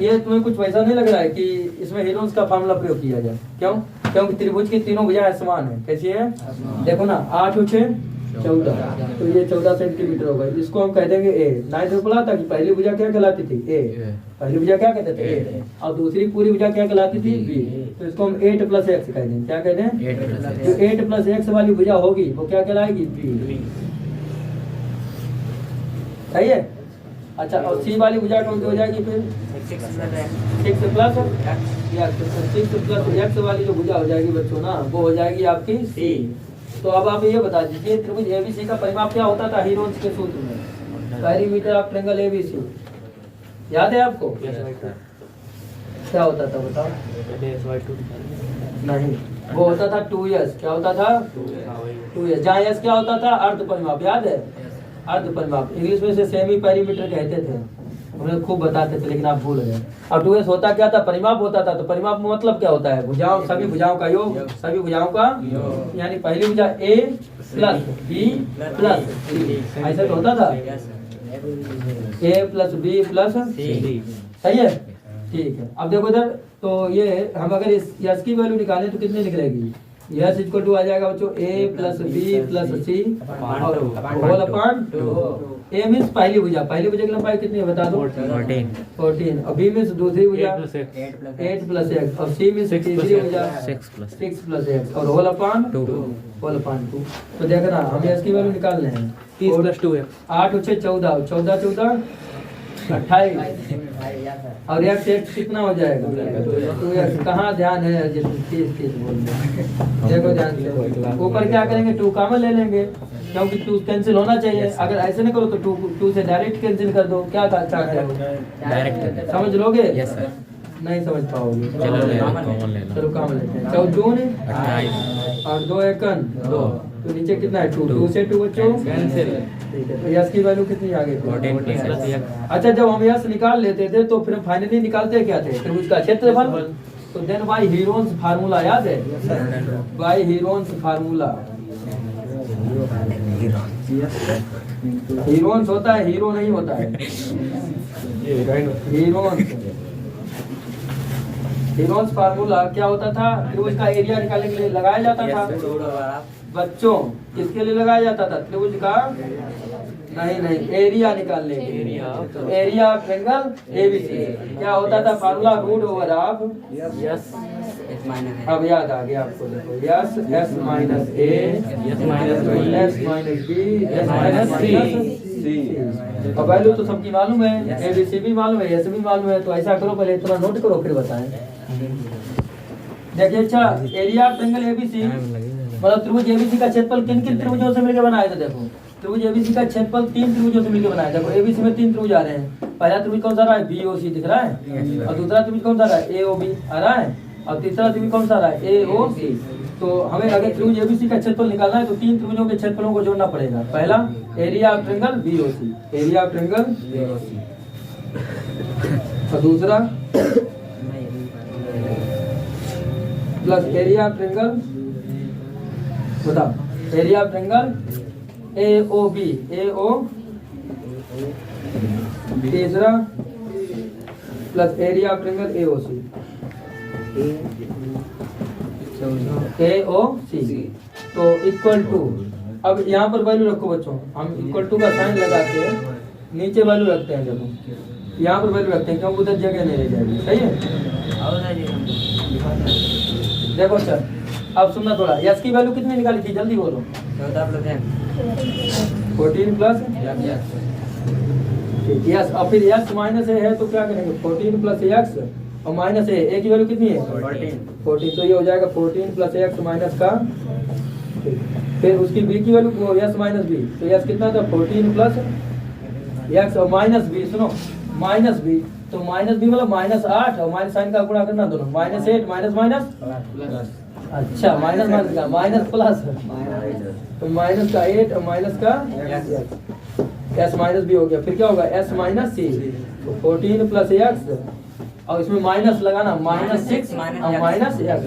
ये तुम्हें कुछ वैसा नहीं लग रहा है कि इसमें हेलोन्स का फार्मूला प्रयोग किया जाए, क्यों, क्योंकि त्रिभुज की तीनों भुजाएं समान है। कैसी है, देखो ना 8 और 6 14, तो ये 14 सेंटीमीटर होगा। इसको हम कह देंगे ए। 9th में बोला था कि पहली भुजा क्या कहलाती थी, ए, पहली भुजा क्या कहते थे ए, और दूसरी पूरी भुजा क्या कहलाती थी बी। तो इसको हम 8 + x कह देंगे। क्या कह दें, जो 8 + x वाली भुजा होगी वो क्या कहलाएगी, बी, सही है। अच्छा, और सी वाली भुजा कौन सी हो जाएगी फिर 6 + x वाली जो भुजा हो जाएगी बच्चों ना वो हो जाएगी आपकी सी। तो अब आप ये बता दीजिए त्रिभुज एबीसी का परिमाप क्या होता था हीरोन्स के सूत्र में, पेरीमीटर ऑफ ट्रायंगल एबीसी, याद है आपको क्या होता था बताओ, नहीं वो होता था 2s। क्या होता था 2s, जहाँ s क्या होता था अर्ध परिमाप, याद है अर्ध परिमाप, इंग्लिश में से सेमी पेरीमीटर कहते थे, उन्हें खूब बताते थे लेकिन आप भूल गए। अब 2s होता क्या था, परिमाप होता था। तो परिमाप में मतलब क्या होता है, भुजाओं, सभी भुजाओं का योग, सभी भुजाओं का, यानी पहली भुजा A + B + C, ऐसा तो होता था A + B + C, सही है, ठीक है। अब देखो इधर, तो ये हम अगर इस यस की वैल्यू निकालें तो कितनी निकलेगी, यस इक्वल टू आ जाएगा बच्चों A + B + C whole upon 2। A means पहली भुजा, पहली भुजा की लंबाई कितनी है बता दो 14, और B मीन्स दूसरी भुजा 8 + x, और C मीन्स तीसरी भुजा 6 + x, और होल अपॉन 2। तो देखना हम इसकी वैल्यू निकाल रहे हैं 30 + 2x, 8 × 6 = 14, 14 14 28 और x x कितना हो जाएगा 2x। कहाँ ध्यान है तेज बोल रहे देखो ध्यान से। ऊपर क्या करेंगे 2 कॉमन ले लेंगे क्योंकि 2 कैंसिल होना चाहिए। अगर ऐसे नहीं करो तो 2 से डायरेक्ट कैंसिल कर दो। क्या चाहते हो डायरेक्ट समझ लोगे? Yes sir. नहीं समझ पाओगे। चलो कॉमन लेते हैं। 14 और 2 एकन 2 तो नीचे कितना है 2 से 2 बच्चों कैंसिल। ठीक है तो यस की वैल्यू कितनी आ गई 14 प्लस अच्छा जब हम यस निकाल लेते थे तो फिर फाइनली निकालते क्या थे त्रिभुज का क्षेत्रफल। तो देन बाय हीरोन्स फार्मूला याद है? Bye Heron's formula. हीरोन्स होता है हीरो नहीं होता है। हीरोन्स फार्मूला क्या होता था? त्रिभुज का एरिया निकालने के लिए लगाया जाता था बच्चों। किसके लिए लगाया जाता था? त्रिभुज का नहीं एरिया निकालने के लिए। तो एरिया ऑफ ट्रायंगल एबीसी क्या होता था? Formula root over of s. अब याद आ गया आपको। देखो s s minus a s minus b s minus c. और वैल्यू तो सबकी मालूम है, एबीसी भी मालूम है, एस भी मालूम है। तो ऐसा करो पहले इतना नोट करो फिर बताएं। देखिए अच्छा एरिया ऑफ ट्रायंगल एबीसी मतलब त्रिभुज एबीसी का क्षेत्रफल किन किन त्रिभुजों से मिलकर बनाया था? देखो त्रिभुज एबीसी का क्षेत्रफल 3 त्रिभुजों से मिलकर बनाया। देखो एबीसी में 3 त्रिभुज आ रहे हैं। पहला त्रिभुज कौन सा रहा है? बीओसी दिख रहा है। और दूसरा त्रिभुज कौन सा रहा है? एओबी आ रहा है। और तीसरा त्रिभुज कौन सा रहा है? एओसी। तो हमें अगर त्रिभुज एबीसी का क्षेत्रफल निकालना है तो 3 त्रिभुजों के क्षेत्रफलों को जोड़ना पड़ेगा। पहला area of triangle BOC, area of triangle BOC. और दूसरा प्लस एरिया ऑफ ट्रायंगल बताओ एरिया ऑफ ट्रायंगल एओबी एओ। तीसरा plus area of triangle AOC AOC. तो इक्वल टू अब यहाँ पर वैल्यू रखो बच्चों। हम इक्वल टू का साइन लगा के नीचे वैल्यू रखते हैं। देखो यहाँ पर वैल्यू रखते हैं क्योंकि उधर जगह नहीं रह जाएगी। सही है? देखो सर अब सुनना थोड़ा। यस की वैल्यू कितनी निकाली थी जल्दी बोलो। 14 प्लस यस। और फिर यस माइनस ए है तो क्या करेंगे 14 प्लस एक्स और माइनस ए की वैल्यू कितनी है 14। तो ये हो जाएगा 14 प्लस एक्स माइनस का। फिर उसकी बी की वैल्यू यस माइनस बी। तो यस कितना था 14 प्लस एक्स और माइनस बी। सुनो माइनस बी तो माइनस बी मतलब -8 और माइनस साइन का गुणा करना दोनों -8 माइनस माइनस। अच्छा माइनस माइनस का माइनस प्लस तो माइनस का 8 और माइनस का एस माइनस बी हो गया। फिर क्या होगा एस माइनस सी। तो 14 प्लस एक्स और इसमें माइनस लगाना -6 और माइनस एक्स।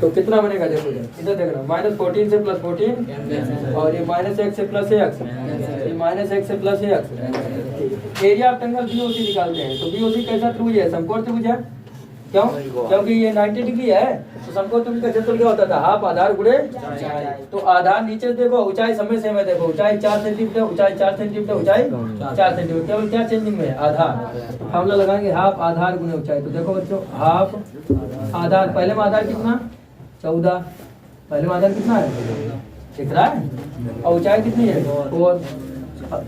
तो कितना बनेगा देखो इधर देखना -14 से +14 और ये -x से +x ये -x से +x। Area of triangle BOC निकालते हैं। तो बीओसी कैसा त्रिभुज है? समकोण त्रिभुज है। क्यों? क्योंकि ये 90 डिग्री है। तो समकोण त्रिभुज का क्षेत्रफल क्या होता था? हाफ आधार गुणे। तो आधार नीचे देखो ऊंचाई समय सेम है। देखो ऊंचाई 4 सेंटीमीटर, ऊंचाई 4 सेंटीमीटर, ऊंचाई 4 सेंटीमीटर। केवल क्या चेंजिंग में आधार। हम लोग लगाएंगे हाफ आधार गुणे ऊंचाई। तो देखो बच्चों हाफ आधार पहले में आधार कितना 14। पहले में आधार कितना है दिख रहा है। और ऊंचाई कितनी है 4।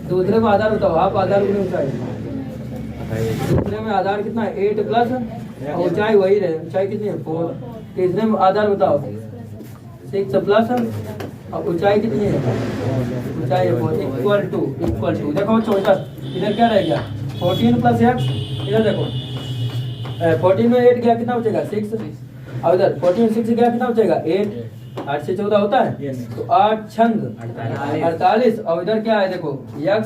दूसरे में आधार बताओ हाफ आधार गुणे ऊंचाई। दूसरे में आधार कितना है 8 प्लस और ऊंचाई वही रहे। ऊंचाई कितनी है 4। तीसरे में आधार बताओ 6 प्लस और ऊंचाई कितनी है ऊंचाई 4 इक्वल टू देखो छोटा इधर क्या रह गया 14 प्लस एक्स। इधर देखो 14 में 8 गया कितना बचेगा 6 और इधर 14 में 6 गया कितना बचेगा 8। 8 से 14 होता है। तो 8 छंग 48 और इधर क्या है देखो x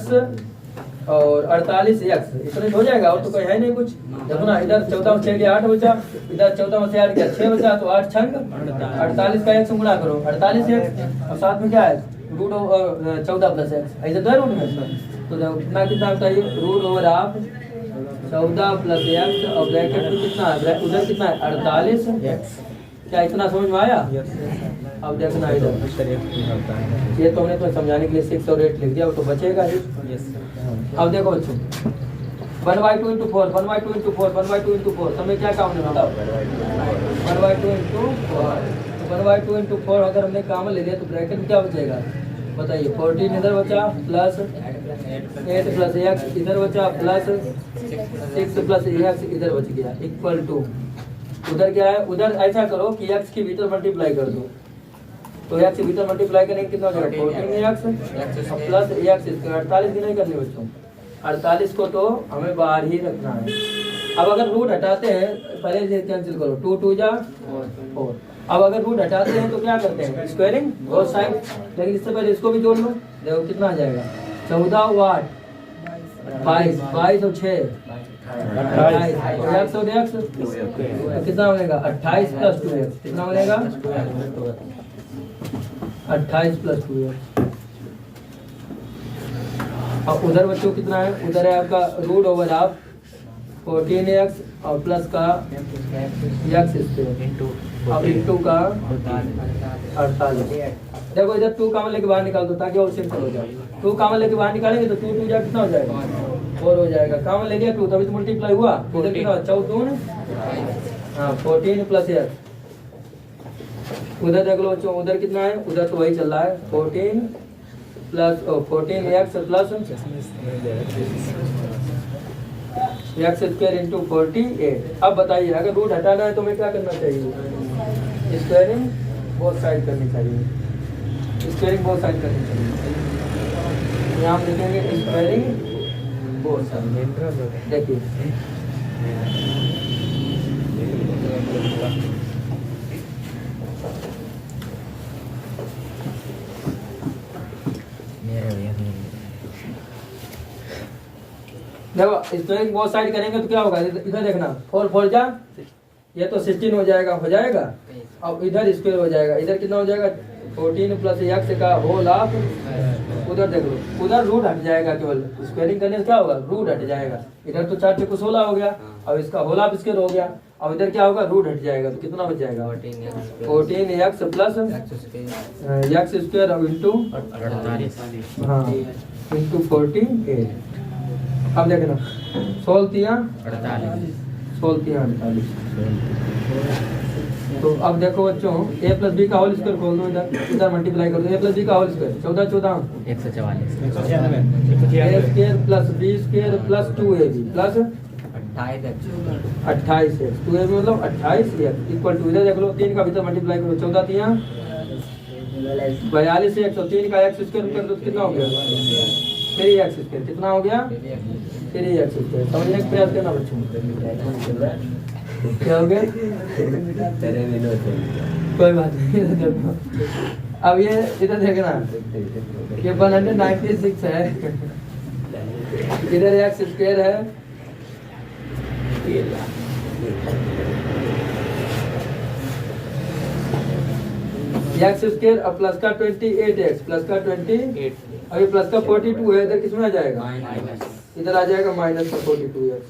और 48 x इतने हो जाएगा। और तो कोई है नहीं कुछ। देखो ना इधर 14 में 6 गया 8 बचा, इधर 14 में से 8 गया 6 बचा। तो 8 छंग 48 का x गुणा करो 48 x और साथ में क्या है रूट 14 प्लस x ऐसे दो रूट में। तो कितना कितना होता है रूट ओवर आप 14 प्लस एक्स और ब्रैकेट में कितना है उधर कितना है 48 एक्स। क्या इतना समझ में आया? अब देखना इधर ये तो हमने तो समझाने के लिए 6 और 8 लिख दिया वो तो बचेगा ही। अब देखो बच्चों 1/2 × 4 1/2 × 4 1/2 × 4 समय क्या काम है बताओ 1/2 × 4। तो 1/2 × 4 अगर हमने काम ले लिया तो ब्रैकेट में क्या बचेगा बताइए 14 इधर बचा प्लस 8 प्लस एक्स इधर बचा प्लस 6 प्लस एक्स इधर बच गया इक्वल टू उधर क्या है, उधर ऐसा करो कि एक्स के भीतर मल्टीप्लाई कर दो, तो एक्स के भीतर मल्टीप्लाई करेंगे कितना हो जाएगा 14x प्लस एक्स, 48 की नहीं करनी बच्चों, 48 को तो हमें बाहर ही रखना है। अब अगर रूट हटाते हैं, पहले से कैंसिल करो, 2 2 जा 4। अब अगर रूट हटाते हैं तो क्या करते हैं, स्क्वायरिंग बोथ साइड, लेकिन इससे पहले इसको भी जोड़ लो, देखो कितना आ जाएगा 14 वाट 22 22 और 6 28 और x तो कितना बनेगा 28 प्लस 2x, कितना बनेगा 28 प्लस 2x। अब उधर बच्चों कितना है, उधर है आपका रूट ओवर हाफ 14x और प्लस का x स्क्वायर अब इंटू का 48। देखो इधर 2 कॉमन लेके बाहर निकाल दो ताकि और सिंपल हो जाए, 2 कॉमन लेके बाहर निकालेंगे तो 2 2 जा कितना हो जाएगा 4 हो जाएगा, कॉमन ले गया 2 तभी तो मल्टीप्लाई हुआ, इधर कितना 14 हाँ 14 प्लस x, उधर देख लो बच्चों उधर कितना है, उधर तो वही चल रहा है 14 plus 14x plus x square into 48। अब बताइए अगर रूट हटाना है तो हमें क्या करना चाहिए, स्क्वायरिंग बोथ साइड करनी चाहिए, स्क्वायरिंग बोथ साइड करनी चाहिए, यहाँ हम लिखेंगे स्क्वायरिंग बोथ साइड। देखिए देखो स्क्वायरिंग बोथ साइड करेंगे तो क्या होगा, इधर देखना 4 4 जा ये तो 16 हो जाएगा अब इधर स्क्वायर हो जाएगा, इधर कितना हो जाएगा 14 प्लस एक्स का होल हाफ, उधर देख लो उधर रूट हट जाएगा, केवल स्क्वायरिंग करने से क्या होगा रूट हट जाएगा, इधर तो 4 × 16 हो गया, अब इसका होल हाफ स्क्वायर हो गया, अब इधर क्या होगा रूट हट जाएगा तो कितना बच जाएगा 14x प्लस एक्स स्क्वायर अब इंटू 48 हाँ इंटू 48। अब देखना 16 3 48। तो अब देखो बच्चों a प्लस बी का होल स्क्वायर खोल दो, इधर मल्टीप्लाई कर दो, a प्लस बी का whole square 14 14 a square plus b square plus 2ab plus 28 है 2ab मतलब 28 इक्वल टू, इधर देख लो 3 का भीतर मल्टीप्लाई करो 14 3 42 1 और 3 का x स्क्वायर कर दो कितना हो गया 3x स्क्वायर, कितना हो गया 3x स्क्वायर। समझने का प्रयास करना बच्चों, क्या हो गया कोई बात नहीं। अब ये इधर देखना ये 196 है, इधर एक्स स्क्वायर है, एक्स स्क्वायर और प्लस का 28x प्लस का 28, और ये प्लस का 42 है, इधर किसमें आ जाएगा इधर आ जाएगा माइनस का 42x,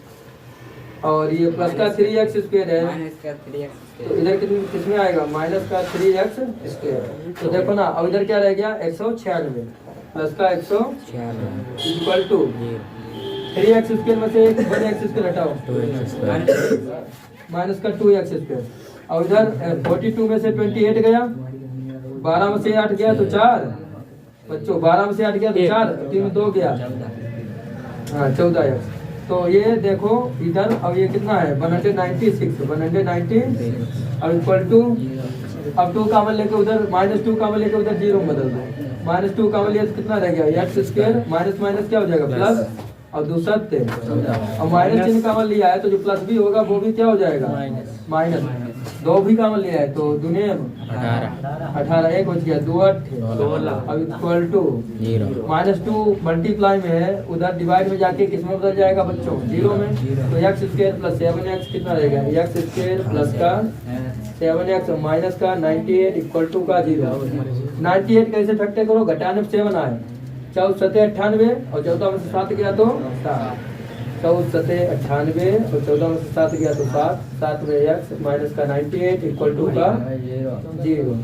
और ये प्लस का 3x स्क्वायर है तो इधर किसमें आएगा माइनस का 3x स्क्वायर। तो देखो ना अब इधर क्या रह गया 196 प्लस का 196 इक्वल टू 3x स्क्वायर में से 1x स्क्वायर हटाओ माइनस का 2x स्क्वायर, और इधर 42 में से 28 गया, 12 में से 8 गया तो 4 बच्चों, 12 में से 8 गया तो 4 3 2 गया हाँ 14x। तो ये देखो इधर अब ये कितना है 196 अब इक्वल टू, अब 2 कॉमन लेके उधर -2 कॉमन लेके उधर 0 में बदल दो, -2 कॉमन लिया तो कितना रह गया एक्स स्क्वायर माइनस माइनस क्या हो जाएगा प्लस, और दूसरा और माइनस चिन्ह कॉमन लिया है तो जो प्लस भी होगा वो भी क्या हो जाएगा माइनस, 2 भी कॉमन लिया है तो दुनिया 18 एक बच गया 2 8 अब इक्वल टू -2 मल्टीप्लाई में है, उधर डिवाइड में जाके किसमें बदल जाएगा बच्चों 0 में, तो एक्स स्क्वायर प्लस 7x कितना रहेगा एक्स स्क्वायर प्लस का 7x माइनस का 98 इक्वल टू का 0। 98 कैसे फैक्टर करो, घटाने में 7 आए 4 7 98 और 14 में से 7 गया तो 7, 4 7 98 और 14 में से 7 गया तो 7, 7 में एक्स माइनस का 98 इक्वल टू का 0।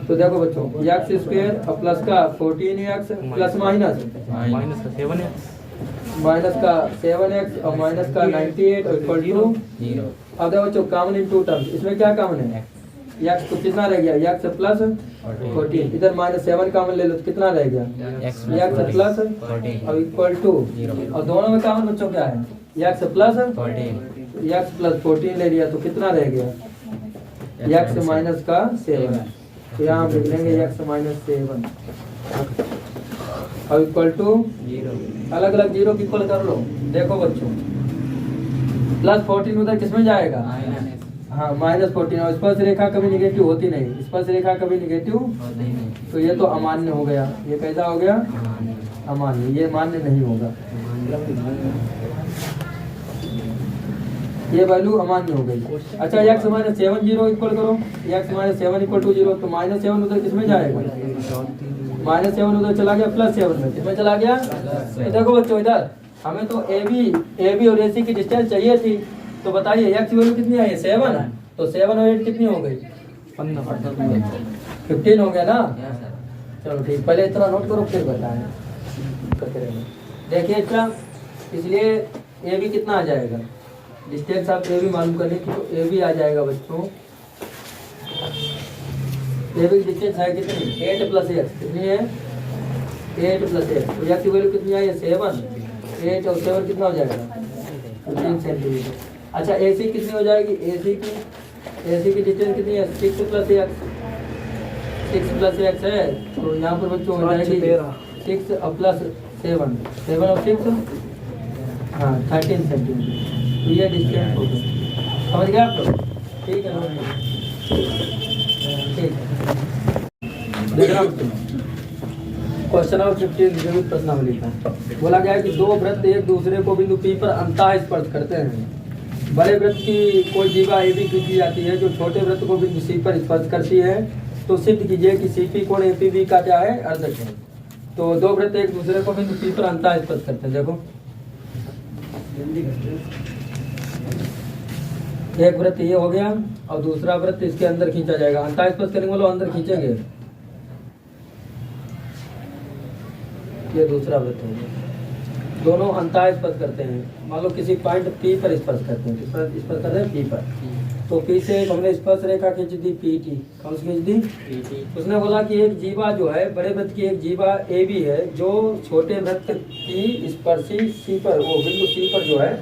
तो देखो बच्चों एक्स स्क्वायर और प्लस का 14x प्लस माइनस का 7x और माइनस का 98 और इक्वल टू 0। अब देखो बच्चों कॉमन इन टू टर्म्स, इसमें क्या कॉमन है यक्स तो कितना रह गया, यक्स प्लस 14, इधर -7 कॉमन ले लो तो कितना रह गया, X यक्स प्लस 14 और इक्वल टू, और दोनों में कॉमन बच्चों क्या है, यक्स प्लस 14 यक्स प्लस 14 ले लिया तो कितना रह गया, यक्स माइनस का 7, तो यहाँ हम लिख लेंगे यक्स माइनस 7 और इक्वल टू, अलग अलग जीरो की इक्वल कर लो। देखो बच्चों प्लस 14 उधर किसमें जाएगा, हाँ -14, और स्पर्श रेखा कभी निगेटिव होती नहीं, स्पर्श रेखा कभी निगेटिव, तो ये तो अमान्य हो गया, ये कैसा हो गया, अमान्य, ये मान्य नहीं होगा, ये वैल्यू अमान्य हो गई। अच्छा यक्स माइनस 7 जीरो इक्वल करो, यक्स माइनस 7 इक्वल टू 0, तो -7 उधर किसमें जाएगा, -7 उधर चला गया +7 में, किसमें चला गया, तो देखो बच्चों इधर हमें तो ए बी और AC की डिस्टेंस चाहिए थी, तो बताइए एक्स वैल्यू कितनी आई है, 7, तो 7 और 8 कितनी हो गई, 15 हो गया ना। चलो ठीक, पहले इतना नोट करो फिर बताएं। देखिए अच्छा, इसलिए ए बी कितना आ जाएगा, डिस्टेंस आप ए बी मालूम करने की, तो ए बी आ जाएगा बच्चों, ए बी की डिस्टेंस है कितनी, 8 + x कितनी है, 8 + x, तो एक्स की वैल्यू कितनी आई है, 7, 8 और 7 कितना हो जाएगा, 15 सेंटीमीटर। अच्छा AC कितनी हो जाएगी, AC की डिस्टेंस कितनी है, 6 + x, 6 + x है, तो यहाँ पर बच्चों हो जाएगी 6 और +7, 7 और 6, हाँ 13 सेंटीमीटर, तो ये डिस्टेंस हो गया, समझ गए आप लोग, ठीक है ठीक है। देखना क्वेश्चन नंबर 15 नियमित प्रश्नावली का बोला गया है कि दो वृत्त एक दूसरे को बिंदु P पर अंतः स्पर्श करते हैं। बड़े वृत्त की कोई जीवा AB खींची जाती है जो छोटे वृत्त को बिंदु C पर स्पर्श करती है, तो सिद्ध कीजिए कि CP कोण APB का क्या है, अर्धक है। तो दो वृत्त एक दूसरे को बिंदु P पर अंतः स्पर्श करते हैं। देखो एक वृत्त ये हो गया और दूसरा वृत्त इसके अंदर खींचा जाएगा, अंतः स्पर्श करेंगे बोलो, अंदर खींचेंगे, ये दूसरा वृत्त हो गया, दोनों अंतः स्पर्श करते हैं। मान लो किसी पॉइंट P पर स्पर्श करते हैं, स्पर्श कर रहे हैं P पर, तो P से हमने स्पर्श रेखा खींच दी PT, कौन सी खींच दी PT। उसने बोला कि एक जीवा जो है, बड़े वृत्त की एक जीवा AB है जो छोटे वृत्त की स्पर्शी C पर, वो बिंदु C पर जो है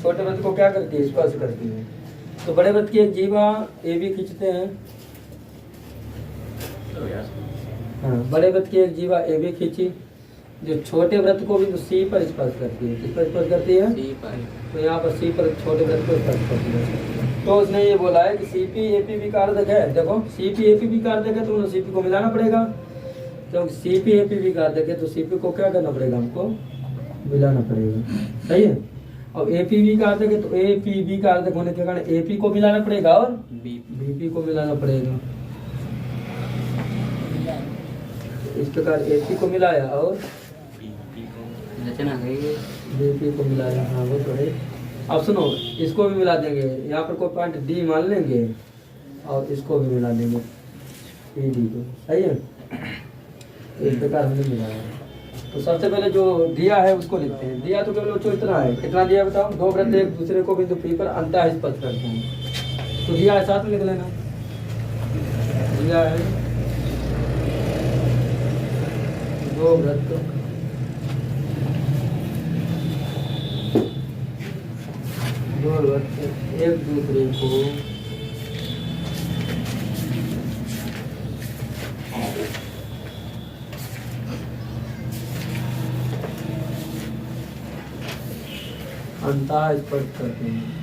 छोटे वृत्त को क्या करती है, स्पर्श करती है। तो बड़े वृत्त की एक जीवा AB खींचते हैं, हाँ बड़े वृत्त की एक जीवा AB खींची जो छोटे वृत्त को बिंदु C पर स्पर्श करती है, किस पर स्पर्श करती है, तो यहाँ पर C पर छोटे वृत्त को स्पर्श करती है। तो उसने ये बोला है कि CP APB का अर्धक है। देखो CP APB का अर्धक है तो CP को मिलाना पड़ेगा, क्योंकि CP APB का अर्धक है तो CP को क्या करना पड़ेगा, हमको मिलाना पड़ेगा, सही है। और APB का अर्धक है तो APB का अर्धक होने के कारण AP को मिलाना पड़ेगा और BP को मिलाना पड़ेगा। इस प्रकार AP को मिलाया और BP को मिलाया, हाँ वो तो है। अब सुनो, इसको भी मिला देंगे, यहाँ पर कोई पॉइंट D मान लेंगे और इसको भी मिला देंगे PD को, सही है। इस प्रकार हमने मिलाया। तो सबसे पहले जो दिया है उसको लिखते हैं। दिया तो केवल बच्चों इतना है, कितना दिया बताओ, दो वृत्त एक दूसरे को बिंदु P पर अंतः स्पर्श करते हैं, तो दिया है साथ में लिख लेना। दिया है दो वृत्त एक दूसरे को अंतः स्पर्श करते हैं।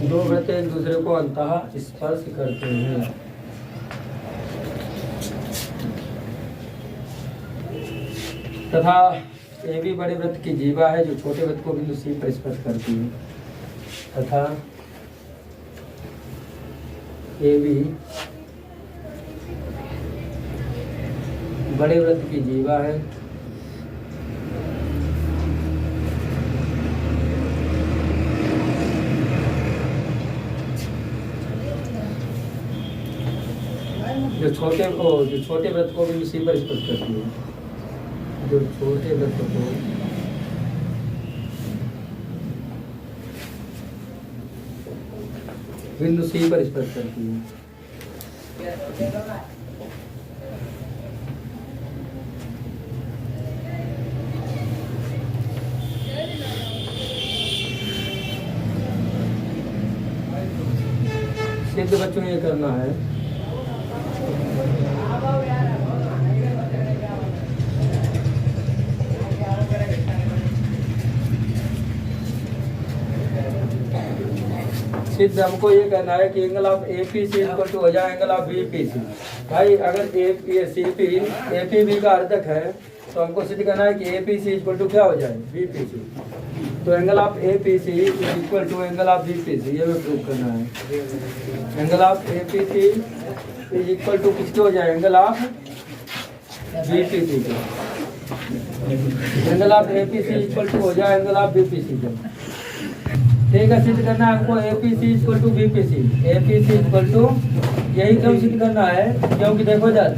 दो वृत्त एक दूसरे को अंतः स्पर्श करते हैं। तथा AB बड़े वृत्त की जीवा है जो छोटे वृत्त को बिंदु C पर स्पर्श करती है। तथा AB बड़े वृत्त की जीवा है जो छोटे व्रत को भी सी पर स्पर्श करती है, जो छोटे व्रत को बिंदु सी पर स्पर्श करती है। सिद्ध बच्चों में ये करना है। सिद्ध हमको ये कहना है कि angle of APC equal to हो जाए एंगल ऑफ बीपीसी। भाई अगर एपीबी का अर्धक है तो हमको सिद्ध करना है कि एपीसी इक्वल टू क्या हो जाए बीपीसी। तो angle of APC equal to angle of BPC, ये भी प्रूव करना है। Angle of APC is equal to किसके हो जाए एंगल ऑफ बीपीसी के। Angle of APC equal to हो जाए एंगल ऑफ बीपीसी के। ठीक है, सिद्ध करना है हमको APC equal to BPC. APC equal to यही क्यों सिद्ध करना है, क्योंकि देखो जरा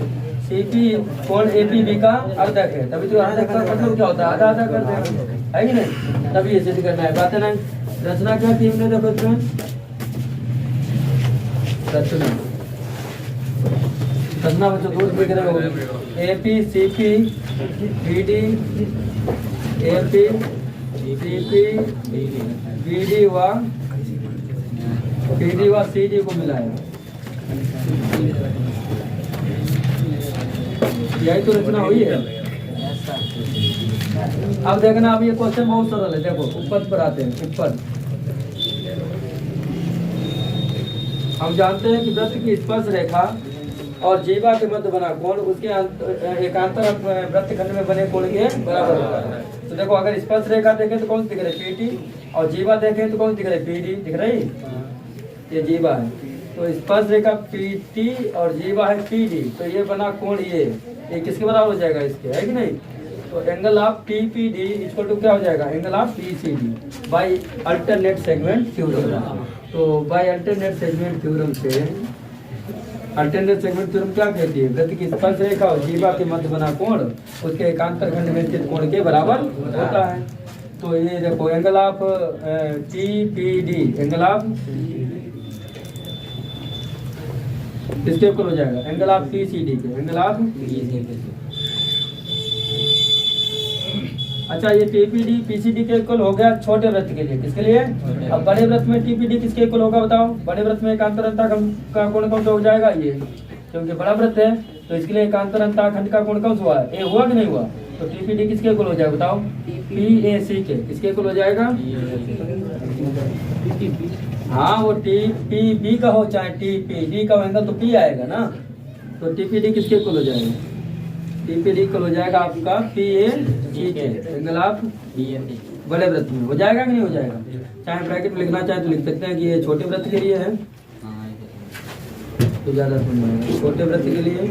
सीपी कोण एपीबी का अर्धक है, तभी तो अर्धक का मतलब क्या होता है, आधा आधा कर देंगे, है कि नहीं। तभी ये सिद्ध करना है। बात है ना। रचना क्या थी हमने देखो इसमें, रचना बच्चों दोस्त देख रहे हो, AP CP BD AP CP BD व बीडी व सीडी को मिलाया, यही तो रचना हुई है। अब देखना, अब ये क्वेश्चन बहुत सरल है। देखो ऊपर पर आते हैं। ऊपर हम जानते हैं कि वृत्त की स्पर्श रेखा और जीवा के मध्य बना कोण उसके एकांतर वृत्तखंड में बने कोण के बराबर होता है। तो देखो अगर स्पर्श रेखा देखें तो कौन सी दिख रही है, पीटी, और जीवा देखें तो कौन सी दिख रही है, पीडी दिख रही, ये जीवा है। तो स्पर्श रेखा पीटी और जीवा है पीडी, तो ये बना कोण ये किसके बराबर हो जाएगा, इसके, है कि नहीं। तो angle of TPD equal to क्या हो जाएगा, angle of PCD by alternate segment theorem. तो बाय अल्टरनेट सेगमेंट थ्योरम से, अल्टरनेट सेगमेंट थ्योरम क्या कहती है, वृत्त की स्पर्श रेखा और जीवा के मध्य बना कोण उसके एकांतर खंड में स्थित कोण के बराबर होता है। तो ये देखो angle of TPD, angle of किसके इक्वल हो जाएगा, एंगल ऑफ पीसीडी के, एंगल ऑफ अच्छा ये टीपीडी पीसीडी के इक्वल हो गया छोटे वृत्त के लिए। किसके लिए, अब बड़े वृत्त में टीपीडी किसके इक्वल होगा बताओ, बड़े वृत्त में एकांतर अंतः का कोण कौन सा हो जाएगा, ये, क्योंकि बड़ा वृत्त है तो इसके लिए एकांतर अंतः खंड का कोण कौन सा हुआ है, ए हुआ कि नहीं हुआ। तो टीपीडी किसके इक्वल हो जाएगा बताओ, पीएसी के, किसके इक्वल हो जाएगा, हाँ वो टीपीबी का हो चाहे टीपीडी का एंगल तो पी आएगा ना। तो टीपीडी किसके इक्वल हो जाएगा, टीपीडी इक्वल हो जाएगा आपका पीएसी के, एंगल ऑफ बड़े वृत्त में हो जाएगा कि नहीं हो जाएगा। चाहे ब्रैकेट में लिखना चाहे तो लिख सकते हैं कि ये छोटे वृत्त के लिए है, तो ज्यादा समझ छोटे वृत्त के लिए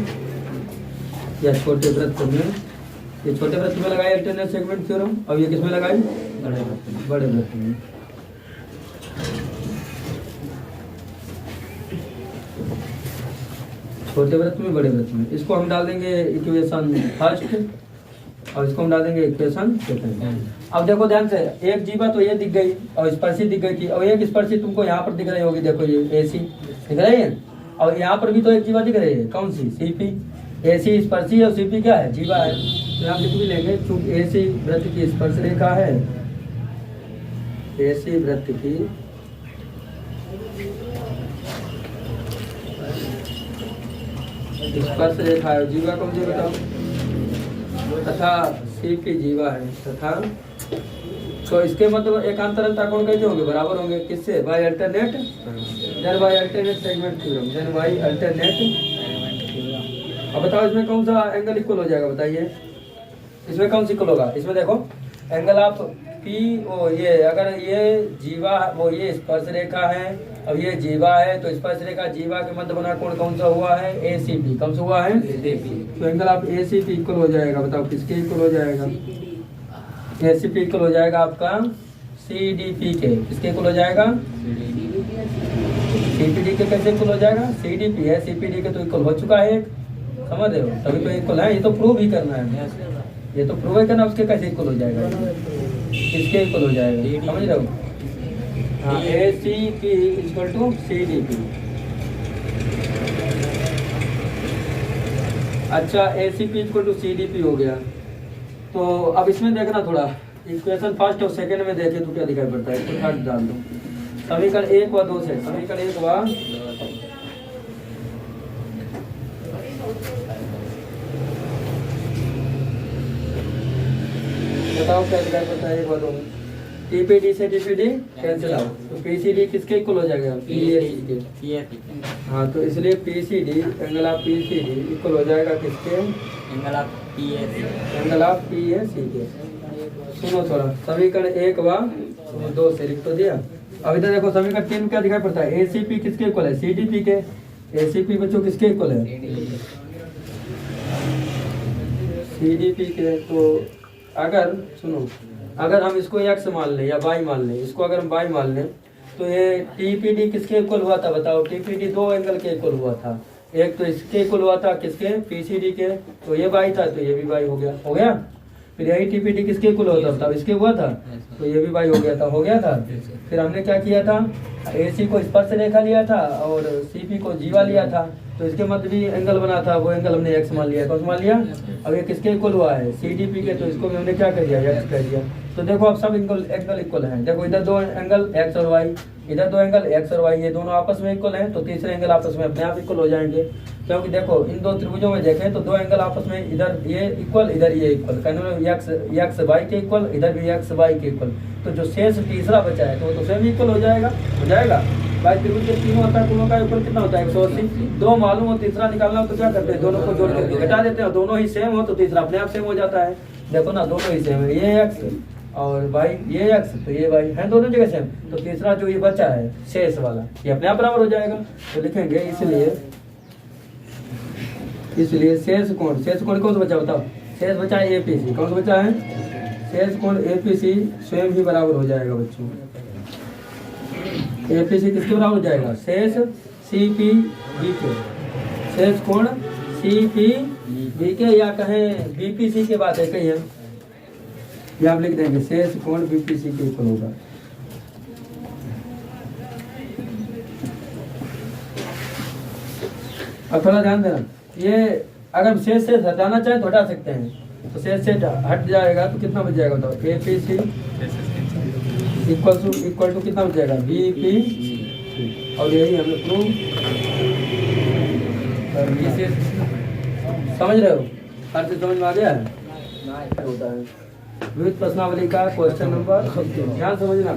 या छोटे वृत्त में, ये छोटे वृत्त में लगाए अल्टरनेट सेगमेंट थ्योरम, और ये किसमें लगाई, बड़े वृत्त में। छोटे वृत्त में बड़े वृत्त में, इसको हम डाल देंगे इक्वेशन फर्स्ट और इसको हम डाल देंगे इक्वेशन सेकंड। अब देखो ध्यान से, एक जीवा तो ये दिख गई और स्पर्शी दिख गई थी, और एक स्पर्शी तुमको यहाँ पर दिख रही होगी, देखो ये एसी दिख रही है, और यहाँ पर भी तो एक जीवा दिख रही है, कौन सी, सीपी। एसी स्पर्शी और सीपी क्या है, जीवा है। तो यहाँ लिख भी लेंगे, चूंकि एसी वृत्त की स्पर्श रेखा है, एसी वृत्त की स्पर्श रेखा है, जीवा कौन सी बताओ, तथा सीपी जीवा है, तथा तो इसके मतलब एकांतर अंतः कोण कैसे होंगे, बराबर होंगे, किससे, by alternate, then by alternate segment theorem, then by alternate. अब बताओ इसमें कौन सा एंगल इक्वल हो जाएगा, बताइए इसमें कौन सा इक्वल होगा। इसमें देखो एंगल ऑफ पी ओ, ये अगर ये जीवा वो ये स्पर्श रेखा है अब ये जीवा है, तो स्पर्श रेखा जीवा के मध्य बना कोण कौन सा हुआ है, एसीपी, कौन सा हुआ है, तो एंगल ऑफ एसीपी इक्वल हो जाएगा, बताओ किसके इक्वल हो जाएगा, एसीपी इक्वल हो जाएगा आपका CDP के किसके इक्वल हो जाएगा? CPD के कैसे इक्वल हो जाएगा? CDP है, CPD के तो इक्वल हो चुका है एक, समझ रहे हो, तभी तो इक्वल है। ये तो प्रूव ही करना है, ये तो प्रूव है करना, उसके कैसे इक्वल हो जाएगा? किसके इक्वल हो जाएगा, समझ रहे हो? हाँ, ACP इक्वल टू CDP। अच्छा, ACP इक्वल टू CDP हो गया। तो अब इसमें देखना थोड़ा, इक्वेशन फर्स्ट और सेकंड में देखें तो क्या दिखाई पड़ता है, इसको थर्ड डाल दो। समीकरण 1 व 2 से, समीकरण 1 व बताओ क्या दिखाई पड़ता है 1 व 2 में? TPD से TPD कैंसिल आउट, तो PCD किसके इक्वल हो जाएगा? PAC के। हाँ, तो इसलिए PCD angle of PCD equal हो जाएगा किसके? Angle of PAC। Angle of PAC के। सुनो थोड़ा, समीकरण 1 व 2 से लिख तो दिया। अब इधर देखो समीकरण 3 में क्या दिखाई पड़ता है? ACP किसके इक्वल है? CDP के। ACP बच्चों किसके इक्वल है? CDP के। तो अगर सुनो, अगर हम इसको x मान लें या y मान लें, इसको अगर हम y मान लें, तो ये TPD किसके इक्वल हुआ था बताओ? TPD दो एंगल के इक्वल हुआ था, एक तो इसके इक्वल हुआ था किसके? PCD के, तो ये y था तो ये भी y हो गया, हो गया। फिर यही TPD किसके इक्वल होता था? इसके हुआ था, तो ये भी y हो गया था, हो गया था। फिर हमने क्या किया था? AC को स्पर्श रेखा लिया था और CP को जीवा लिया था, तो इसके मध्य भी एंगल बना था, वो एंगल हमने x मान लिया। कौन सा मान लिया? अब ये किसके इक्वल हुआ है? CDP के, तो इसको भी हमने क्या कर दिया? x कर दिया। तो देखो अब सब एंगल इक्वल हैं। देखो इधर दो एंगल x और y, इधर दो एंगल x और y, ये दोनों आपस में इक्वल हैं, तो तीसरे एंगल आपस में अपने आप इक्वल हो जाएंगे। क्योंकि देखो इन दो त्रिभुजों में देखें तो दो एंगल आपस में, इधर ये इक्वल, इधर ये इक्वल, x y के इक्वल, इधर भी x y के इक्वल। तो जो शेष तीसरा बचा है तो वो तो सेम इक्वल हो जाएगा, हो जाएगा। भाई त्रिभुज के तीनों होता है, दोनों का इक्वल कितना होता है? 180। दो मालूम हो, तीसरा निकालना हो तो क्या करते हैं? दोनों को जोड़ के घटा देते हैं, दोनों ही सेम हो तो तीसरा अपने आप सेम हो जाता है। देखो ना, दोनों ही सेम है, ये x और भाई ये x, तो ये भाई है दोनों जगह सेम, तो तीसरा जो ये बचा है शेष वाला, ये अपने आप बराबर हो जाएगा। तो लिखेंगे इसलिए शेष कोण कौन सा बचा बताओ? शेष बचा है APC। कौन सा बचा है? शेष कोण APC स्वयं ही बराबर हो जाएगा बच्चों। APC किसके बराबर हो जाएगा? शेष CPB के, शेष कोण CPB के, या कहें BPC के बात है कहीं हम, ये आप लिख देंगे शेष कोण BPC के इक्वल होगा। अब थोड़ा ध्यान देना, ये अगर शेष से हटाना चाहे तो हटा सकते हैं, तो शेष से हट जाएगा तो कितना बच जाएगा बताओ? APC इक्वल टू कितना बच जाएगा? BPC। और यही हमने प्रूव, समझ रहे हो? हर चीज समझ में आ गया है? होता है विविध प्रश्नावली का क्वेश्चन नंबर, ध्यान समझना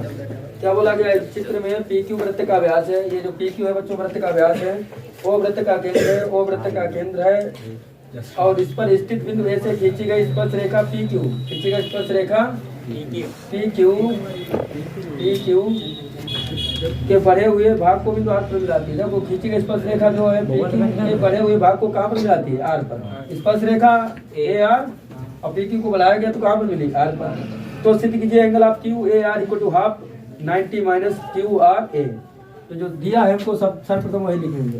क्या बोला गया है चित्र में? PQ वृत्त का व्यास है, ये जो PQ है बच्चों वृत्त का व्यास है, वो वृत्त का केंद्र है, वो वृत्त का केंद्र है, और इस पर स्थित बिंदु A से खींची गई स्पर्श रेखा PQ, खींची गई स्पर्श रेखा PQ के बढ़े हुए भाग को बिंदु R पर मिलाती है। देखो खींची गई स्पर्श रेखा जो है PQ के बढ़े हुए भाग को कहाँ पर मिलाती है? R पर। स्पर्श रेखा AR और PQ को बढ़ाया गया तो कहाँ पर मिली? R पर। तो सिद्ध कीजिए angle of QAR equal to half 90 minus QRA। तो जो दिया है हमको सब सर्वप्रथम वही लिखेंगे।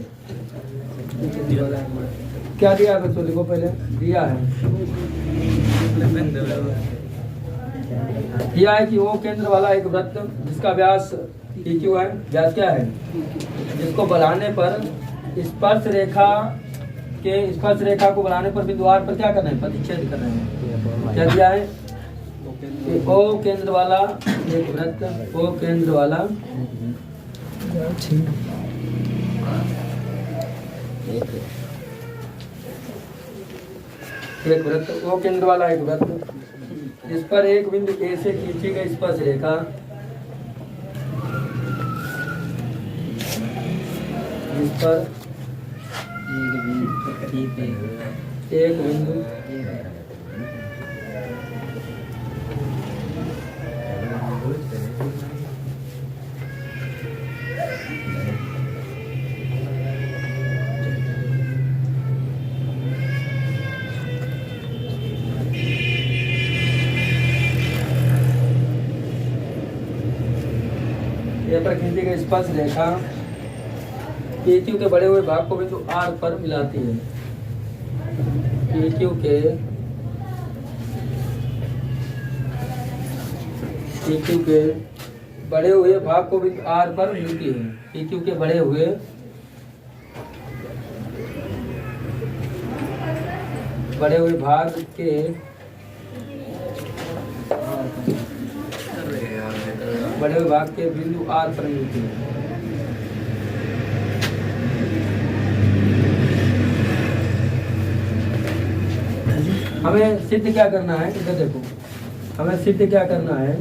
क्या दिया है बच्चों? लिखो पहले, दिया है कि वो केंद्र वाला एक वृत्त जिसका व्यास PQ है, व्यास क्या है, जिसको बढ़ाने पर स्पर्श रेखा को बढ़ाने पर बिंदु R पर क्या करना है? प्रतिच्छेद करना है। क्या दिया है? ओ केंद्र वाला एक वृत्त, ओ केंद्र वाला एक वृत्त, वो केंद्र वाला एक वृत्त, इस पर एक बिंदु A से खींची गई स्पर्श रेखा इस पर एक बिंदु ए पर खींची गई स्पर्श रेखा PQ के बड़े हुए भाग को बिंदु R पर मिलाती है। PQ के बड़े हुए भाग को बिंदु R पर मिलती है। PQ के बड़े हुए भाग के बिंदु R पर मिलती है। हमें सिद्ध क्या करना है, इधर देखो, हमें सिद्ध क्या करना है,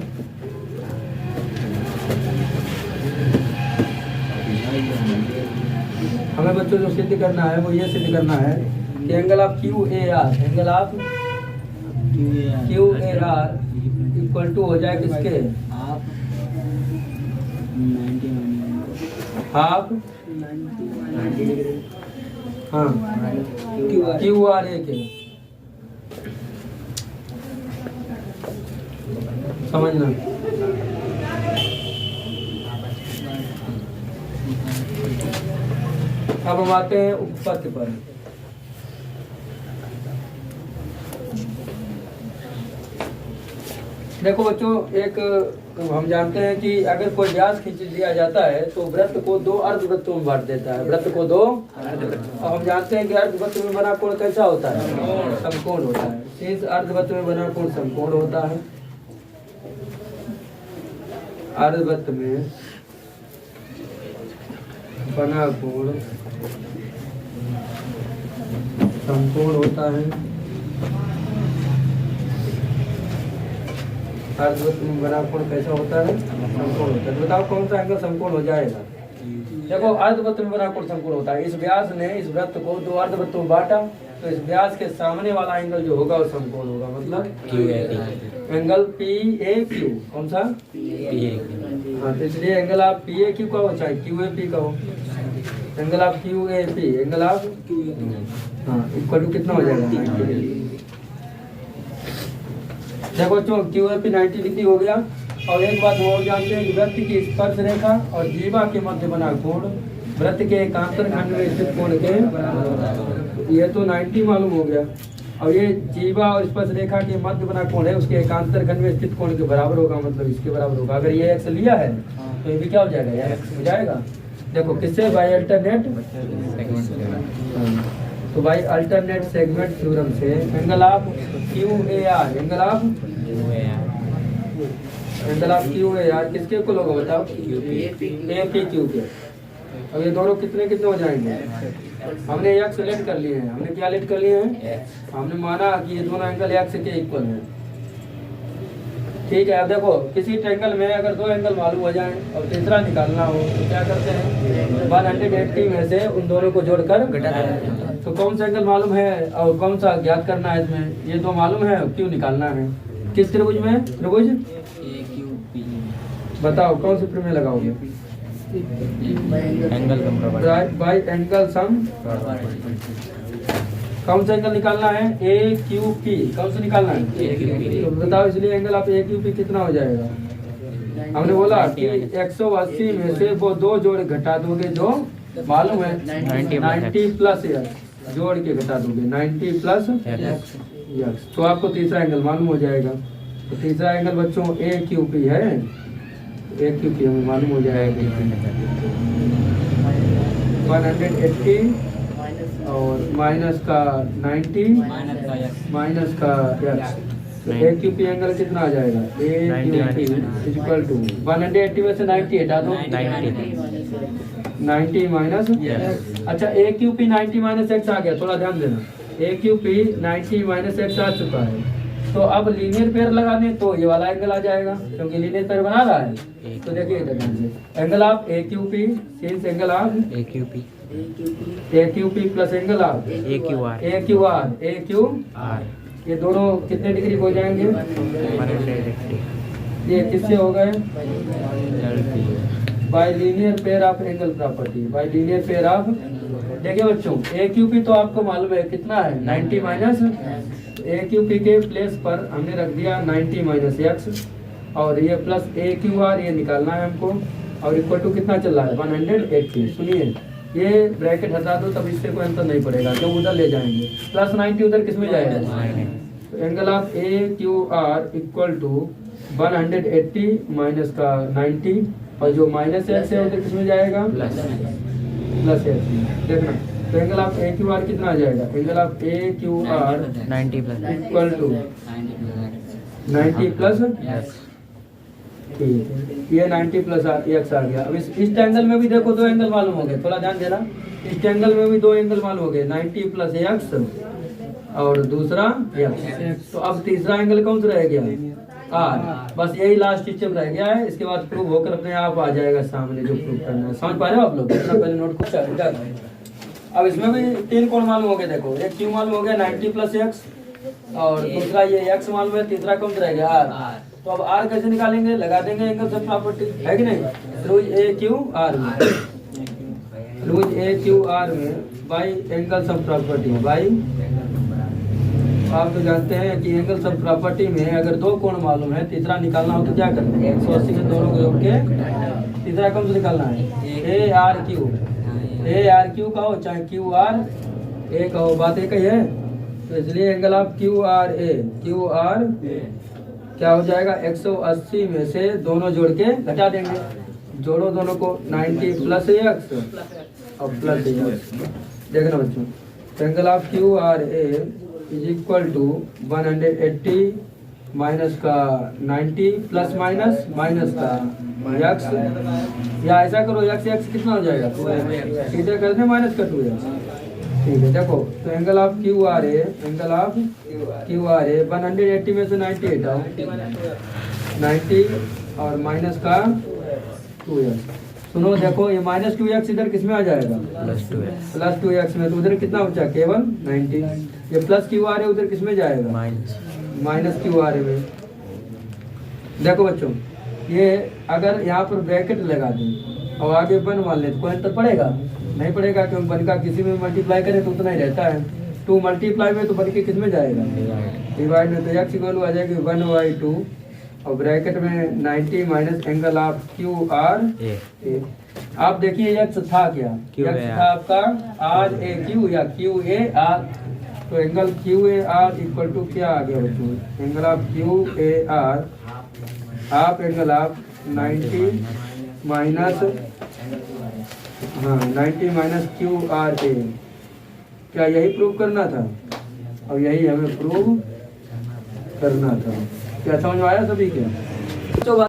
हमें बच्चों जो सिद्ध करना है वो ये सिद्ध करना है कि angle of QAR equal to हो जाए किसके, हाफ हाँ QRA के, समझना। अब हम आते हैं उपपत्ति पर। देखो बच्चों, एक हम जानते हैं कि अगर कोई व्यास खींच दिया जाता है तो वृत्त को दो अर्धवृत्तों में बांट देता है। वृत्त को दो अर्धवृत्त, हम जानते हैं कि अर्धवृत्त में बना कोण कैसा होता है, समकोण होता है। शेष अर्धवृत्त में बना कोण समकोण होता है। अर्धवृत्त में बना कोण समकोण होता है। अर्धवृत्त में बना कोण कैसा होता है, समकोण होता है। बताओ कौन सा एंगल समकोण हो जाएगा। देखो अर्धवृत्त में बना कोण समकोण होता है। इस व्यास ने इस वृत्त को दो अर्धवृत्तों में बांटा तो इस व्यास के सामने वाला एंगल जो होगा वो समकोण होगा, मतलब एंगल PAQ। कौन सा, हाँ, तो इसलिए एंगल आप PAQ का हो चाहे QAP का हो, एंगल आप QAP एंगल आप हाँ इक्वल टू कितना हो जाएगा, 90 डिग्री। देखो बच्चों QAP 90 डिग्री हो गया। और एक बात और जानते हैं कि वृत्त की स्पर्श रेखा और जीवा के मध्य बना कोण वृत्त के एकांतर खंड में स्थित कोण के, ये तो 90 मालूम हो गया। और ये जीवा और स्पर्श रेखा के मध्य बना कोण है उसके एकांतर खंड में स्थित कोण के बराबर होगा, मतलब इसके बराबर होगा। अगर ये x लिया है तो ये भी क्या हो जाएगा, ये x हो जाएगा। देखो किससे, बाय अल्टरनेट, तो बाय अल्टरनेट सेगमेंट थ्योरम से एंगल ऑफ QAR किसके इक्वल होगा बताओ, APQ के। अब ये दोनों कितने कितने हो जाएंगे, हमने x लेट कर लिए हैं। हमने क्या लेट कर लिए हैं, हमने माना कि ये दोनों एंगल x के इक्वल हैं। ठीक है। अब देखो किसी ट्रायंगल में अगर दो एंगल मालूम हो जाए और तीसरा निकालना हो तो क्या करते हैं, 180 में से उन दोनों को जोड़कर घटा देते हैं। तो कौन सा एंगल मालूम है और कौन सा ज्ञात करना है इसमें, ये दो मालूम है, क्यों निकालना है। किस त्रिभुज में, त्रिभुज बताओ कौन से प्रमेय लगाओगे, बाय एंगल सम। कौन सा एंगल निकालना है, AQP। कौन सा निकालना है, तो बताओ। इसलिए एंगल आप AQP कितना हो जाएगा, हमने बोला कि 180 में से वो दो जोड़ घटा दोगे जो मालूम है 90 प्लस x जोड़ के घटा दोगे 90 प्लस x, तो आपको तीसरा एंगल मालूम हो जाएगा। तो तीसरा एंगल बच्चों AQP है, AQP हमें मालूम हो जाएगा 180 और माइनस का 90 माइनस का x, तो AQP एंगल कितना आ जाएगा, AQP इक्वल टू 180 में से 90 हटा दो, 90 माइनस। अच्छा AQP 90 माइनस x आ गया, थोड़ा ध्यान देना। AQP 90 माइनस x आ चुका है। तो अब लीनियर पेयर लगा दें तो ये वाला एंगल आ जाएगा, क्योंकि लीनियर पेयर बना रहा है। तो देखिए ध्यान से, angle of AQP since angle of AQP plus angle of AQR, ये दोनों कितने डिग्री हो जाएंगे, ये किससे हो गए, bye linear pair of angle property, bye linear pair of. देखिए बच्चों AQP तो आपको मालूम है कितना है, 90 माइनस। AQP के प्लेस पर हमने रख दिया 90 माइनस x और ये प्लस AQR ये निकालना है हमको। और इक्वल टू कितना चल रहा है 180। सुनिए ये ब्रैकेट हटा दो तब इससे कोई अंतर नहीं पड़ेगा, जब उधर ले जाएंगे प्लस 90 उधर किस में जाएगा, तो angle of A Q R equal to 180 minus का 90 और जो माइनस एक्स है उधर किस में जाएगा प्लस एक्स। देखना तो angle of A Q R कितना आ जाएगा, angle of A Q R 90 plus equal to 90 plus ठीक है, ये 90 प्लस एक्स आ गया। अब इस एंगल में भी देखो दो एंगल मालूम हो गए, थोड़ा ध्यान देना, इस एंगल में भी दो एंगल मालूम हो गए 90 प्लस एक्स और दूसरा एक्स। तो अब तीसरा एंगल कौन सा रह गया आर। बस यही लास्ट स्टेप रह गया है, इसके बाद प्रूव होकर अपने आप आ जाएगा सामने जो प्रूव करना है। समझ पा रहे हो आप लोग, इतना पहले नोट कर। अब इसमें भी तीन कोण मालूम हो गए, देखो एक क्यू मालूम हो गया 90 प्लस एक्स और दूसरा ये एक्स मालूम है, तीसरा कौन सा रह गया आर। तो अब आर कैसे निकालेंगे, लगा देंगे एंगल सम प्रॉपर्टी है कि नहीं, रूज ए क्यू आर में, रूज ए क्यू आर में बाई एंगल सम प्रॉपर्टी है। बाई आप तो जानते हैं कि एंगल सम प्रॉपर्टी में अगर दो कोण मालूम है, तीसरा निकालना हो तो क्या करना है 180 में दोनों को जोड़ के तीसरा कौन सा निकालना है A R Q. A are Q का हो चाहे क्यू आर ए का हो, बात एक ही है। तो इसलिए angle of Q R A, Q are क्या हो जाएगा 180 में से दोनों जोड़ के घटा देंगे, जोड़ो दोनों को 90 प्लस एक्स और प्लस एक्स। देखना बच्चों, angle of Q R A is equal to 180 minus का 90 प्लस माइनस माइनस का एक्स, या ऐसा करो एक्स एक्स कितना हो जाएगा सीधे कर दे माइनस का 2x। ठीक है, देखो तो angle of Q R A, angle of Q R A 180 में से 90 हटाओ, 90 और माइनस का 2x। सुनो देखो ये माइनस 2x इधर किस में आ जाएगा प्लस 2x में, तो उधर कितना बचा केवल 90। ये प्लस क्यू आर ए उधर किस में जाएगा माइनस क्यू आर ए में। देखो बच्चों ये अगर यहाँ पर ब्रैकेट लगा दें और आगे वन मान ले तो कोई अंतर पड़ेगा नहीं पड़ेगा, क्योंकि वन का किसी में मल्टीप्लाई करें तो उतना ही रहता है। 2 मल्टीप्लाई में तो वन के किस में जाएगा डिवाइड में, तो एक्स इक्वल आ जाएगी 1/2 और ब्रैकेट में 90 minus angle of Q R A. आप देखिए एक्स था क्या, एक्स था आपका आर ए क्यू या क्यू ए आर, तो angle Q A R equal to क्या आ गया बच्चों, angle of Q A R आप angle of 90 minus 90 minus Q R A. क्या यही प्रूव करना था और यही हमें प्रूव करना था। क्या समझ में आया सभी के? तो